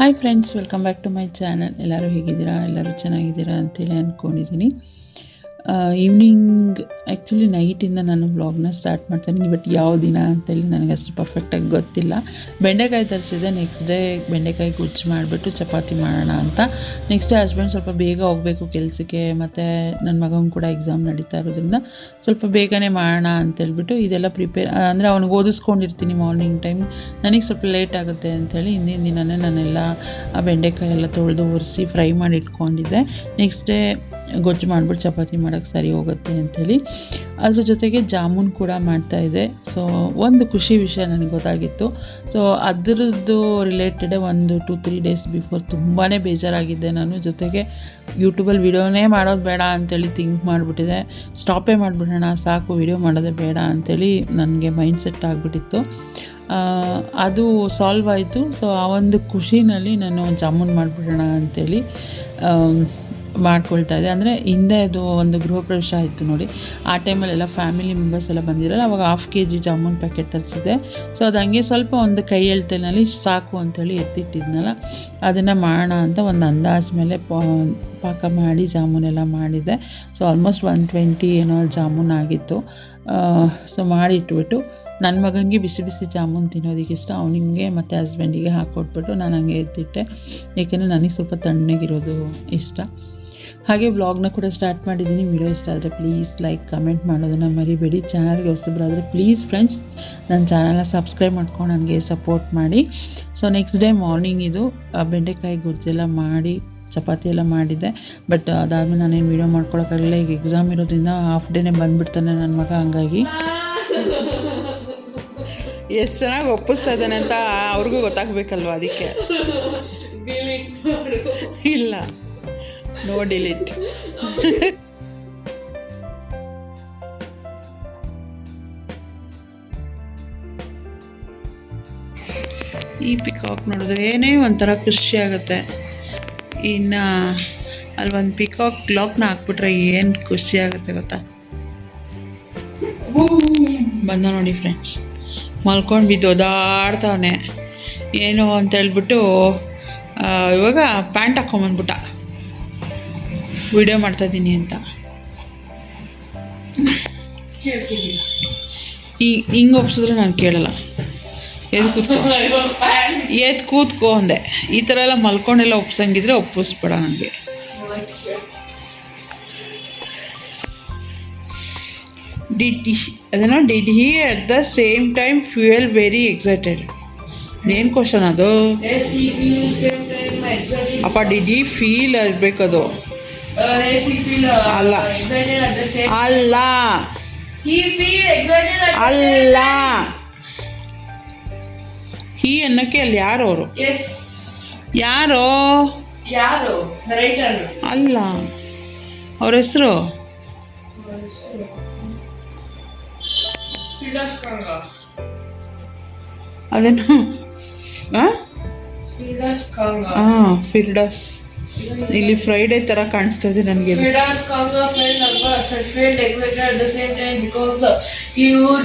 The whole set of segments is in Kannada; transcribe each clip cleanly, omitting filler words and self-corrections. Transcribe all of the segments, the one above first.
Hi friends, welcome back to my channel. ಎಲ್ಲರೂ ಹೇಗಿದ್ದೀರಾ? ಎಲ್ಲರೂ ಚೆನ್ನಾಗಿದ್ದೀರಾ ಅಂತೇಳಿ ಅಂದ್ಕೊಂಡಿದ್ದೀನಿ. ಈವ್ನಿಂಗ್ ಆ್ಯಕ್ಚುಲಿ ನೈಟಿಂದ ನಾನು ವ್ಲಾಗ್ನ ಸ್ಟಾರ್ಟ್ ಮಾಡ್ತಾಯಿದ್ದೀನಿ. ಬಟ್ ಯಾವ ದಿನ ಅಂತೇಳಿ ನನಗೆ ಅಷ್ಟು ಪರ್ಫೆಕ್ಟಾಗಿ ಗೊತ್ತಿಲ್ಲ. ಬೆಂಡೆಕಾಯಿ ತರಿಸಿದೆ. ನೆಕ್ಸ್ಟ್ ಡೇ ಬೆಂಡೆಕಾಯಿ ಗುಜ್ಜು ಮಾಡಿಬಿಟ್ಟು ಚಪಾತಿ ಮಾಡೋಣ ಅಂತ. ನೆಕ್ಸ್ಟ್ ಡೇ ಹಸ್ಬೆಂಡ್ ಸ್ವಲ್ಪ ಬೇಗ ಹೋಗಬೇಕು ಕೆಲಸಕ್ಕೆ, ಮತ್ತು ನನ್ನ ಮಗನ ಕೂಡ ಎಕ್ಸಾಮ್ ನಡೀತಾ ಇರೋದ್ರಿಂದ ಸ್ವಲ್ಪ ಬೇಗನೆ ಮಾಡೋಣ ಅಂತೇಳ್ಬಿಟ್ಟು ಇದೆಲ್ಲ ಪ್ರಿಪೇರ್, ಅಂದರೆ ಅವ್ನಿಗೆ ಓದಿಸ್ಕೊಂಡಿರ್ತೀನಿ ಮಾರ್ನಿಂಗ್ ಟೈಮ್. ನನಗೆ ಸ್ವಲ್ಪ ಲೇಟ್ ಆಗುತ್ತೆ ಅಂಥೇಳಿ ಹಿಂದಿನ ದಿನವೇ ನಾನೆಲ್ಲ ಆ ಬೆಂಡೆಕಾಯಿ ಎಲ್ಲ ತೊಳೆದು ಒರೆಸಿ ಫ್ರೈ ಮಾಡಿ ಇಟ್ಕೊಂಡಿದ್ದೆ. ನೆಕ್ಸ್ಟ್ ಡೇ ಗೊಜ್ಜು ಮಾಡಿಬಿಟ್ಟು ಚಪಾತಿ ಮಾಡೋಕ್ಕೆ ಸರಿ ಹೋಗುತ್ತೆ ಅಂಥೇಳಿ. ಅದ್ರ ಜೊತೆಗೆ ಜಾಮೂನ್ ಕೂಡ ಮಾಡ್ತಾಯಿದ್ದೆ. ಸೊ ಒಂದು ಖುಷಿ ವಿಷಯ ನನಗೆ ಗೊತ್ತಾಗಿತ್ತು. ಸೊ ಅದರದ್ದು ರಿಲೇಟೆಡ್ ಒಂದು 2-3 ಡೇಸ್ ಬಿಫೋರ್ ತುಂಬಾ ಬೇಜಾರಾಗಿದ್ದೆ ನಾನು. ಜೊತೆಗೆ ಯೂಟ್ಯೂಬಲ್ಲಿ ವಿಡಿಯೋನೇ ಮಾಡೋದು ಬೇಡ ಅಂಥೇಳಿ ಥಿಂಕ್ ಮಾಡಿಬಿಟ್ಟಿದೆ. ಸ್ಟಾಪೇ ಮಾಡಿಬಿಡೋಣ, ಸಾಕು ವಿಡಿಯೋ ಮಾಡೋದೇ ಬೇಡ ಅಂಥೇಳಿ ನನಗೆ ಮೈಂಡ್ ಸೆಟ್ ಆಗಿಬಿಟ್ಟಿತ್ತು. ಅದು ಸಾಲ್ವ್ ಆಯಿತು. ಸೊ ಆ ಒಂದು ಖುಷಿನಲ್ಲಿ ನಾನು ಜಾಮೂನ್ ಮಾಡಿಬಿಡೋಣ ಅಂಥೇಳಿ ಮಾಡ್ಕೊಳ್ತಾ ಇದ್ದೆ. ಅಂದರೆ ಹಿಂದೆ ಅದು ಒಂದು ಗೃಹ ಪ್ರವೇಶ ಆಯಿತು ನೋಡಿ, ಆ ಟೈಮಲ್ಲೆಲ್ಲ ಫ್ಯಾಮಿಲಿ ಮೆಂಬರ್ಸ್ ಎಲ್ಲ ಬಂದಿರಲ್ಲ, ಅವಾಗ 1/2 kg ಜಾಮೂನ್ ಪ್ಯಾಕೆಟ್ ತರಿಸಿದೆ. ಸೊ ಅದು ಹಂಗೆ ಸ್ವಲ್ಪ ಒಂದು ಕೈ ಎಳ್ತಲ್ಲಿ ಸಾಕು ಅಂಥೇಳಿ ಎತ್ತಿಟ್ಟಿದ್ನಲ್ಲ, ಅದನ್ನು ಮಾಡೋಣ ಅಂತ ಒಂದು ಅಂದಾಜು ಮೇಲೆ ಪಾಕ ಮಾಡಿ ಜಾಮೂನೆಲ್ಲ ಮಾಡಿದೆ. ಸೊ ಆಲ್ಮೋಸ್ಟ್ 120 ಏನೋ ಜಾಮೂನ್ ಆಗಿತ್ತು. ಸೊ ಮಾಡಿಟ್ಬಿಟ್ಟು ನನ್ನ ಮಗನಿಗೆ ಬಿಸಿ ಬಿಸಿ ಜಾಮೂನ್ ತಿನ್ನೋದಕ್ಕೆ ಇಷ್ಟ, ಅವನಿಗೆ ಮತ್ತು ಹಸ್ಬೆಂಡಿಗೆ ಹಾಕ್ಕೊಟ್ಬಿಟ್ಟು ನಾನು ಹಂಗೆ ಎತ್ತಿಟ್ಟೆ. ಏಕೆಂದರೆ ನನಗೆ ಸ್ವಲ್ಪ ತಣ್ಣಗಿರೋದು ಇಷ್ಟ. ಹಾಗೆ ವ್ಲಾಗ್ನ ಕೂಡ ಸ್ಟಾರ್ಟ್ ಮಾಡಿದ್ದೀನಿ. ವಿಡಿಯೋ ಇಷ್ಟ ಆದರೆ ಪ್ಲೀಸ್ ಲೈಕ್, ಕಮೆಂಟ್ ಮಾಡೋದನ್ನು ಮರಿಬೇಡಿ. ಚಾನಲ್ಗೆ ಹೊಸಬರಾದರೆ ಪ್ಲೀಸ್ ಫ್ರೆಂಡ್ಸ್ ನನ್ನ ಚಾನಲ್ನ ಸಬ್ಸ್ಕ್ರೈಬ್ ಮಾಡ್ಕೊಂಡು ನನಗೆ ಸಪೋರ್ಟ್ ಮಾಡಿ. ಸೊ ನೆಕ್ಸ್ಟ್ ಡೇ ಮಾರ್ನಿಂಗ್ ಇದು ಬೆಂಡೆಕಾಯಿ ಗೊಜ್ಜೆಲ್ಲ ಮಾಡಿ ಚಪಾತಿ ಎಲ್ಲ ಮಾಡಿದ್ದೆ. ಬಟ್ ಅದಾದಮೇಲೆ ನಾನೇನು ವೀಡಿಯೋ ಮಾಡ್ಕೊಳಕ್ಕಾಗಲಿಲ್ಲ. ಈಗ ಎಕ್ಸಾಮ್ ಇರೋದ್ರಿಂದ ಹಾಫ್ ಡೇನೇ ಬಂದುಬಿಡ್ತಾನೆ ನನ್ನ ಮಗ. ಹಂಗಾಗಿ ಎಷ್ಟು ಚೆನ್ನಾಗಿ ಒಪ್ಪಿಸ್ತಾ ಇದ್ದಾನೆ ಅಂತ ಅವ್ರಿಗೂ ಗೊತ್ತಾಗಬೇಕಲ್ವ, ಅದಕ್ಕೆ ಇಲ್ಲ, ನೋ ಡಿಲೀಟ್. ಈ ಪಿಕಾಕ್ ನೋಡಿದ್ರೆ ಏನೇ ಒಂಥರ ಖುಷಿ ಆಗುತ್ತೆ. ಇನ್ನು ಅಲ್ಲಿ ಒಂದು ಪಿಕಾಕ್ ಕ್ಲಾಕ್ನ ಹಾಕ್ಬಿಟ್ರೆ ಏನು ಖುಷಿ ಆಗುತ್ತೆ ಗೊತ್ತಾ. ಬಂದ ನೋಡಿ ಫ್ರೆಂಡ್ಸ್, ಮಲ್ಕೊಂಡು ಬಿದ್ದು ಓದಾಡ್ತವನೆ ಏನು ಅಂತ ಹೇಳ್ಬಿಟ್ಟು ಇವಾಗ ಪ್ಯಾಂಟ್ ಹಾಕ್ಕೊಂಬಂದ್ಬಿಟ್ಟ ವಿಡಿಯೋ ಮಾಡ್ತಾಯಿದ್ದೀನಿ ಅಂತ. ಹಿಂಗೆ ಒಪ್ಸಿದ್ರೆ ನಾನು ಕೇಳಲ್ಲ. ಎದ್ದು ಕೂತ್ಕೋ ಅಂದೆ. ಈ ಥರ ಎಲ್ಲ ಮಲ್ಕೊಂಡೆಲ್ಲ ಒಪ್ಸಂಗಿದ್ರೆ ಒಪ್ಪಿಸ್ಬೇಡ ನನಗೆ. Did he at the same time fuel very excited? ಏನು ಕ್ವಶನ್ ಅದು? ಅಪ್ಪ ಡಿಡ್ ಹಿ ಫೀಲ್ ಇರಬೇಕದು. ಅಲ್ಲ ಅಲ್ಲ ಅಲ್ಲ, ಹೀ ಅನ್ನೋಕ್ಕೆ ಅಲ್ಲಿ ಯಾರು ಅವರು? ಯಾರೋ ಅಲ್ಲ, ಅವ್ರ ಹೆಸರು ಅದೇನು ಫಿರ್ಡಾಸ್. ಇಲ್ಲಿ ಫ್ರೈಡೇ ಥರ ಕಾಣಿಸ್ತಾ ಇದೆ ನನಗೆ.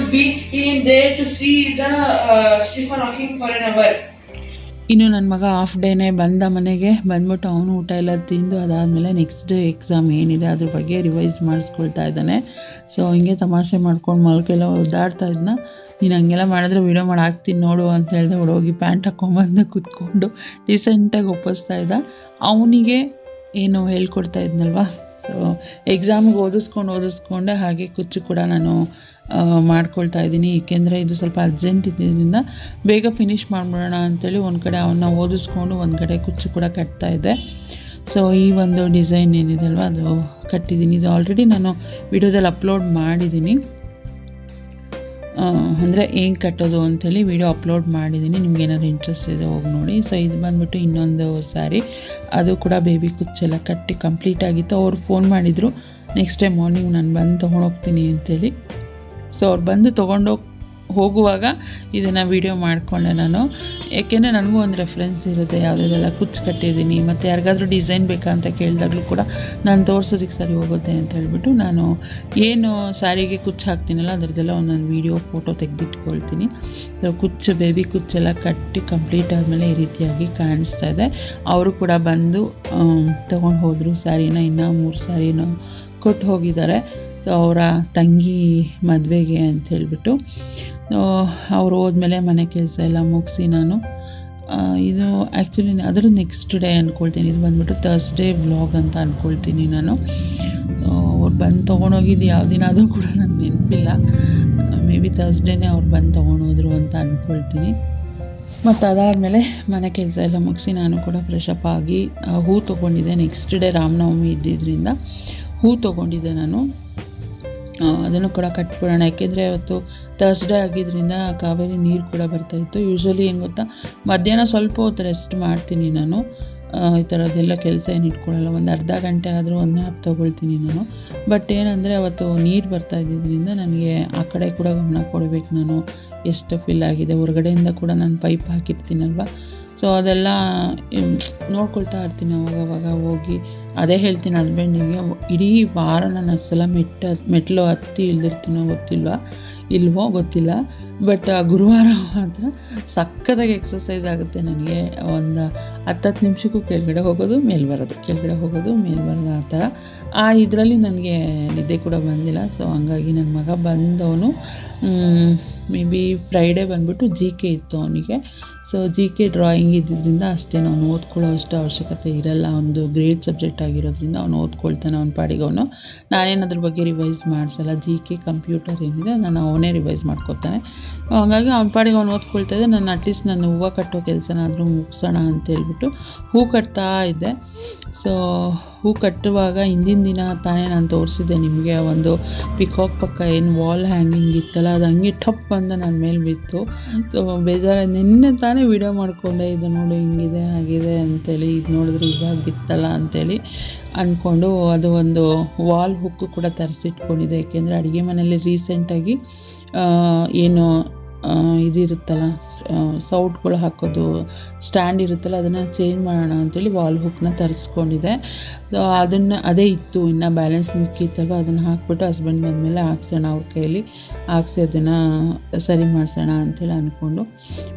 ಇನ್ನು ನನ್ನ ಮಗ ಹಾಫ್ ಡೇನೇ ಬಂದ ಮನೆಗೆ. ಬಂದ್ಬಿಟ್ಟು ಅವನು ಊಟ ಎಲ್ಲ ತಿಂದು ಅದಾದಮೇಲೆ ನೆಕ್ಸ್ಟ್ ಡೇ ಎಕ್ಸಾಮ್ ಏನಿದೆ ಅದ್ರ ಬಗ್ಗೆ ರಿವೈಸ್ ಮಾಡಿಸ್ಕೊಳ್ತಾ ಇದ್ದಾನೆ. ಸೊ ಹಿಂಗೆ ತಮಾಷೆ ಮಾಡ್ಕೊಂಡು ಮಲ್ಕೆಲ್ಲ ಒದ್ದಾಡ್ತಾ ಇದ್ನ. ನೀನು ಹಂಗೆಲ್ಲ ಮಾಡಿದ್ರೆ ವೀಡಿಯೋ ಮಾಡಿ ಹಾಕ್ತೀನಿ ನೋಡು ಅಂತ ಹೇಳಿದೆ. ಹುಡುಗಿ ಪ್ಯಾಂಟ್ ಹಾಕ್ಕೊಂಬಂದು ಕೂತ್ಕೊಂಡು ಡೀಸೆಂಟಾಗಿ ಒಪ್ಪಿಸ್ತಾ ಇದ್ದ. ಅವನಿಗೆ ಏನು ಹೇಳ್ಕೊಡ್ತಾ ಇದ್ನಲ್ವ. ಸೊ ಎಕ್ಸಾಮಿಗೆ ಓದಿಸ್ಕೊಂಡೆ ಹಾಗೆ ಕುಚ್ಚು ಕೂಡ ನಾನು ಮಾಡ್ಕೊಳ್ತಾ ಇದ್ದೀನಿ. ಏಕೆಂದರೆ ಇದು ಸ್ವಲ್ಪ ಅರ್ಜೆಂಟ್ ಇದ್ದಿದ್ದರಿಂದ ಬೇಗ ಫಿನಿಷ್ ಮಾಡಿಬಿಡೋಣ ಅಂಥೇಳಿ ಒಂದು ಕಡೆ ಅವನ್ನ ಓದಿಸ್ಕೊಂಡು ಒಂದು ಕಡೆ ಕುಚ್ಚು ಕೂಡ ಕಟ್ತಾಯಿದ್ದೆ. ಸೊ ಈ ಒಂದು ಡಿಸೈನ್ ಏನಿದೆ ಅಲ್ವ ಅದು ಕಟ್ಟಿದ್ದೀನಿ. ಇದು ಆಲ್ರೆಡಿ ನಾನು ವಿಡಿಯೋದಲ್ಲಿ ಅಪ್ಲೋಡ್ ಮಾಡಿದ್ದೀನಿ, ಅಂದರೆ ಹೆಂಗೆ ಕಟ್ಟೋದು ಅಂಥೇಳಿ ವಿಡಿಯೋ ಅಪ್ಲೋಡ್ ಮಾಡಿದ್ದೀನಿ. ನಿಮ್ಗೆ ಏನಾದ್ರು ಇಂಟ್ರೆಸ್ಟ್ ಇದೆ ಹೋಗಿ ನೋಡಿ. ಸೊ ಇದು ಬಂದುಬಿಟ್ಟು ಇನ್ನೊಂದು ಸ್ಯಾರಿ, ಅದು ಕೂಡ ಬೇಬಿ ಕುಚ್ಚೆಲ್ಲ ಕಟ್ಟಿ ಕಂಪ್ಲೀಟ್ ಆಗಿತ್ತು. ಅವ್ರು ಫೋನ್ ಮಾಡಿದರು ನೆಕ್ಸ್ಟ್ ಡೇ ಮಾರ್ನಿಂಗ್ ನಾನು ಬಂದು ತೊಗೊಂಡೋಗ್ತೀನಿ ಅಂಥೇಳಿ. ಸೊ ಅವ್ರು ಬಂದು ತೊಗೊಂಡೋಗಿ ಹೋಗುವಾಗ ಇದನ್ನು ವೀಡಿಯೋ ಮಾಡಿಕೊಂಡೆ ನಾನು. ಏಕೆಂದರೆ ನನಗೂ ಒಂದು ರೆಫರೆನ್ಸ್ ಇರುತ್ತೆ, ಯಾವುದೆಲ್ಲ ಕುಚ್ಚು ಕಟ್ಟಿದ್ದೀನಿ ಮತ್ತು ಯಾರಿಗಾದ್ರೂ ಡಿಸೈನ್ ಬೇಕಾ ಅಂತ ಕೇಳಿದಾಗಲೂ ಕೂಡ ನಾನು ತೋರಿಸೋದಕ್ಕೆ ಸರಿ ಹೋಗುತ್ತೆ ಅಂತ ಹೇಳ್ಬಿಟ್ಟು ನಾನು ಏನು ಸ್ಯಾರಿಗೆ ಕುಚ್ಚು ಹಾಕ್ತೀನಲ್ಲ ಅದರದ್ದೆಲ್ಲ ಒಂದೊಂದು ವೀಡಿಯೋ ಫೋಟೋ ತೆಗೆದಿಟ್ಕೊಳ್ತೀನಿ. ಸೊ ಕುಚ್ಚು ಬೇಬಿ ಕುಚ್ಚೆಲ್ಲ ಕಟ್ಟಿ ಕಂಪ್ಲೀಟ್ ಆದಮೇಲೆ ಈ ರೀತಿಯಾಗಿ ಕಾಣಿಸ್ತಾ ಇದೆ. ಅವರು ಕೂಡ ಬಂದು ತೊಗೊಂಡು ಹೋದರು ಸ್ಯಾರಿನ. ಇನ್ನೂ 3 ಸ್ಯಾರಿನ ಕೊಟ್ಟು ಹೋಗಿದ್ದಾರೆ. ಸೊ ಅವರ ತಂಗಿ ಮದುವೆಗೆ ಅಂತ ಹೇಳಿಬಿಟ್ಟು ಅವರು ಹೋದ್ಮೇಲೆ ಮನೆ ಕೆಲಸ ಎಲ್ಲ ಮುಗಿಸಿ ನಾನು ಇದು ಆ್ಯಕ್ಚುಲಿ ಅದರ ನೆಕ್ಸ್ಟ್ ಡೇ ಅಂದ್ಕೊಳ್ತೀನಿ. ಇದು ಬಂದುಬಿಟ್ಟು ಥರ್ಸ್ಡೇ ವ್ಲಾಗ್ ಅಂತ ಅಂದ್ಕೊಳ್ತೀನಿ ನಾನು. ಅವ್ರು ಬಂದು ತೊಗೊಂಡೋಗಿದ್ದು ಯಾವ ದಿನ ಅದು ಕೂಡ ನನಗೆ ನೆನಪಿಲ್ಲ. ಮೇ ಬಿ ಥರ್ಸ್ಡೇನೇ ಅವ್ರು ಬಂದು ತೊಗೊಂಡೋದ್ರು ಅಂತ ಅಂದ್ಕೊಳ್ತೀನಿ. ಮತ್ತು ಅದಾದಮೇಲೆ ಮನೆ ಕೆಲಸ ಎಲ್ಲ ಮುಗಿಸಿ ನಾನು ಕೂಡ ಫ್ರೆಶಪ್ ಆಗಿ ಹೂ ತೊಗೊಂಡಿದ್ದೆ. ನೆಕ್ಸ್ಟ್ ಡೇ ರಾಮನವಮಿ ಇದ್ದಿದ್ದರಿಂದ ಹೂ ತೊಗೊಂಡಿದ್ದೆ ನಾನು. ಅದನ್ನು ಕೂಡ ಕಟ್ಬಿಡೋಣ, ಯಾಕೆಂದರೆ ಅವತ್ತು ಥರ್ಸ್ಡೇ ಆಗಿದ್ದರಿಂದ ಕಾವೇರಿ ನೀರು ಕೂಡ ಬರ್ತಾಯಿತ್ತು. ಯೂಶ್ವಲಿ ಏನು ಗೊತ್ತಾ, ಮಧ್ಯಾಹ್ನ ಸ್ವಲ್ಪ ಹೊತ್ತು ರೆಸ್ಟ್ ಮಾಡ್ತೀನಿ ನಾನು. ಈ ಥರದ್ದೆಲ್ಲ ಕೆಲಸ ಏನು ಇಟ್ಕೊಳ್ಳಲ್ಲ, ಒಂದು ಅರ್ಧ ಗಂಟೆ ಆದರೂ ಒಂದು ನ್ಯಾಪ್ ತೊಗೊಳ್ತೀನಿ ನಾನು. ಬಟ್ ಏನಂದರೆ ಅವತ್ತು ನೀರು ಬರ್ತಾ ಇದ್ದಿದ್ದರಿಂದ ನನಗೆ ಆ ಕಡೆ ಕೂಡ ಗಮನ ಕೊಡಬೇಕು ನಾನು. ಎಷ್ಟು ಫಿಲ್ ಆಗಿದೆ, ಹೊರಗಡೆಯಿಂದ ಕೂಡ ನಾನು ಪೈಪ್ ಹಾಕಿರ್ತೀನಲ್ವ, ಸೊ ಅದೆಲ್ಲ ನೋಡ್ಕೊಳ್ತಾ ಇರ್ತೀನಿ ಅವಾಗವಾಗ ಹೋಗಿ. ಅದೇ ಹೇಳ್ತೀನಿ ಹಸ್ಬೆಂಡಿಗೆ, ಇಡೀ ವಾರ ನಾನು ಅಷ್ಟೆಲ್ಲ ಮೆಟ್ಲು ಹತ್ತಿ ಇಲ್ದಿರ್ತೀನೋ ಇಲ್ವೋ ಗೊತ್ತಿಲ್ಲ, ಬಟ್ ಗುರುವಾರ ಮಾತ್ರ ಸಖತ್ತಾಗಿ ಎಕ್ಸಸೈಸ್ ಆಗುತ್ತೆ ನನಗೆ. ಒಂದು 10 ನಿಮಿಷಕ್ಕೂ ಕೆಳಗಡೆ ಹೋಗೋದು ಮೇಲೆ ಬರೋದು, ಕೆಳಗಡೆ ಹೋಗೋದು ಮೇಲೆ ಬರೋದು, ಆ ಥರ. ಇದರಲ್ಲಿ ನನಗೆ ನಿದ್ದೆ ಕೂಡ ಬಂದಿಲ್ಲ. ಸೊ ಹಂಗಾಗಿ ನನ್ನ ಮಗ ಬಂದವನು ಮೇ ಬಿ ಫ್ರೈಡೇ ಬಂದುಬಿಟ್ಟು GK ಇತ್ತು ಅವನಿಗೆ. ಸೊ GK ಡ್ರಾಯಿಂಗ್ ಇದ್ದಿದ್ದರಿಂದ ಅಷ್ಟೇನು ಅವನು ಓದ್ಕೊಳ್ಳೋ ಅಷ್ಟು ಅವಶ್ಯಕತೆ ಇರಲ್ಲ. ಒಂದು ಗ್ರೇಟ್ ಸಬ್ಜೆಕ್ಟ್ ಆಗಿರೋದ್ರಿಂದ ಅವನು ಓದ್ಕೊಳ್ತಾನೆ ಅವನ ಪಾಡಿಗೆ ಅವನು. ನಾನೇನು ಅದ್ರ ಬಗ್ಗೆ ರಿವೈಸ್ ಮಾಡಿಸಲ್ಲ. GK ಕಂಪ್ಯೂಟರ್ ಏನಿದೆ ನಾನು ಅವನೇ ರಿವೈಸ್ ಮಾಡ್ಕೊತಾನೆ. ಹಾಗಾಗಿ ಅವನ ಪಾಡಿಗೆ ಅವ್ನು ಓದ್ಕೊಳ್ತಾ ಇದ್ದೆ. ನಾನು ಅಟ್ಲೀಸ್ಟ್ ನಾನು ಹೂವು ಕಟ್ಟೋ ಕೆಲಸನಾದರೂ ಮುಗಿಸೋಣ ಅಂತೇಳ್ಬಿಟ್ಟು ಹೂ ಕಟ್ತಾ ಇದ್ದೆ. ಸೊ ಹೂ ಕಟ್ಟುವಾಗ ಹಿಂದಿನ ದಿನ ತಾನೇ ನಾನು ತೋರಿಸಿದ್ದೆ ನಿಮಗೆ, ಒಂದು ಪಿಕಾಕ್ ಪಕ್ಕ ಏನು ವಾಲ್ ಹ್ಯಾಂಗಿಂಗ್ ಇತ್ತಲ್ಲ, ಅದು ಹಂಗೆ ಟಪ್ ಅಂತ ನನ್ನ ಮೇಲೆ ಬಿತ್ತು. ಸೊ ಬೇಜಾರು, ನಿನ್ನೆ ತಾನೇ ವಿಡಿಯೋ ಮಾಡಿಕೊಂಡೆ, ಇದು ನೋಡು ಹಿಂಗಿದೆ ಆಗಿದೆ ಅಂತೇಳಿ, ಇದು ನೋಡಿದ್ರೆ ಇವಾಗ ಬಿತ್ತಲ್ಲ ಅಂಥೇಳಿ ಅಂದ್ಕೊಂಡು ಅದು ಒಂದು ವಾಲ್ ಹುಕ್ಕು ಕೂಡ ತರಿಸಿಟ್ಕೊಂಡಿದ್ದೆ. ಏಕೆಂದರೆ ಅಡುಗೆ ಮನೆಯಲ್ಲಿ ರೀಸೆಂಟಾಗಿ ಏನು ಇದಿರುತ್ತಲ್ಲ ಸೌಟ್ಗಳು ಹಾಕೋದು ಸ್ಟ್ಯಾಂಡ್ ಇರುತ್ತಲ್ಲ, ಅದನ್ನು ಚೇಂಜ್ ಮಾಡೋಣ ಅಂಥೇಳಿ ವಾಲ್ ಹುಕ್ನ ತರಿಸ್ಕೊಂಡಿದ್ದೆ. ಸೊ ಅದೇ ಇತ್ತು, ಇನ್ನು ಬ್ಯಾಲೆನ್ಸ್ ಮಿಕ್ಕಿತ್ತಲ್ವ, ಅದನ್ನು ಹಾಕ್ಬಿಟ್ಟು ಹಸ್ಬೆಂಡ್ ಬಂದಮೇಲೆ ಹಾಕ್ಸೋಣ, ಅವ್ರ ಕೈಯಲ್ಲಿ ಹಾಕ್ಸಿ ಅದನ್ನು ಸರಿ ಮಾಡಿಸೋಣ ಅಂಥೇಳಿ ಅಂದ್ಕೊಂಡು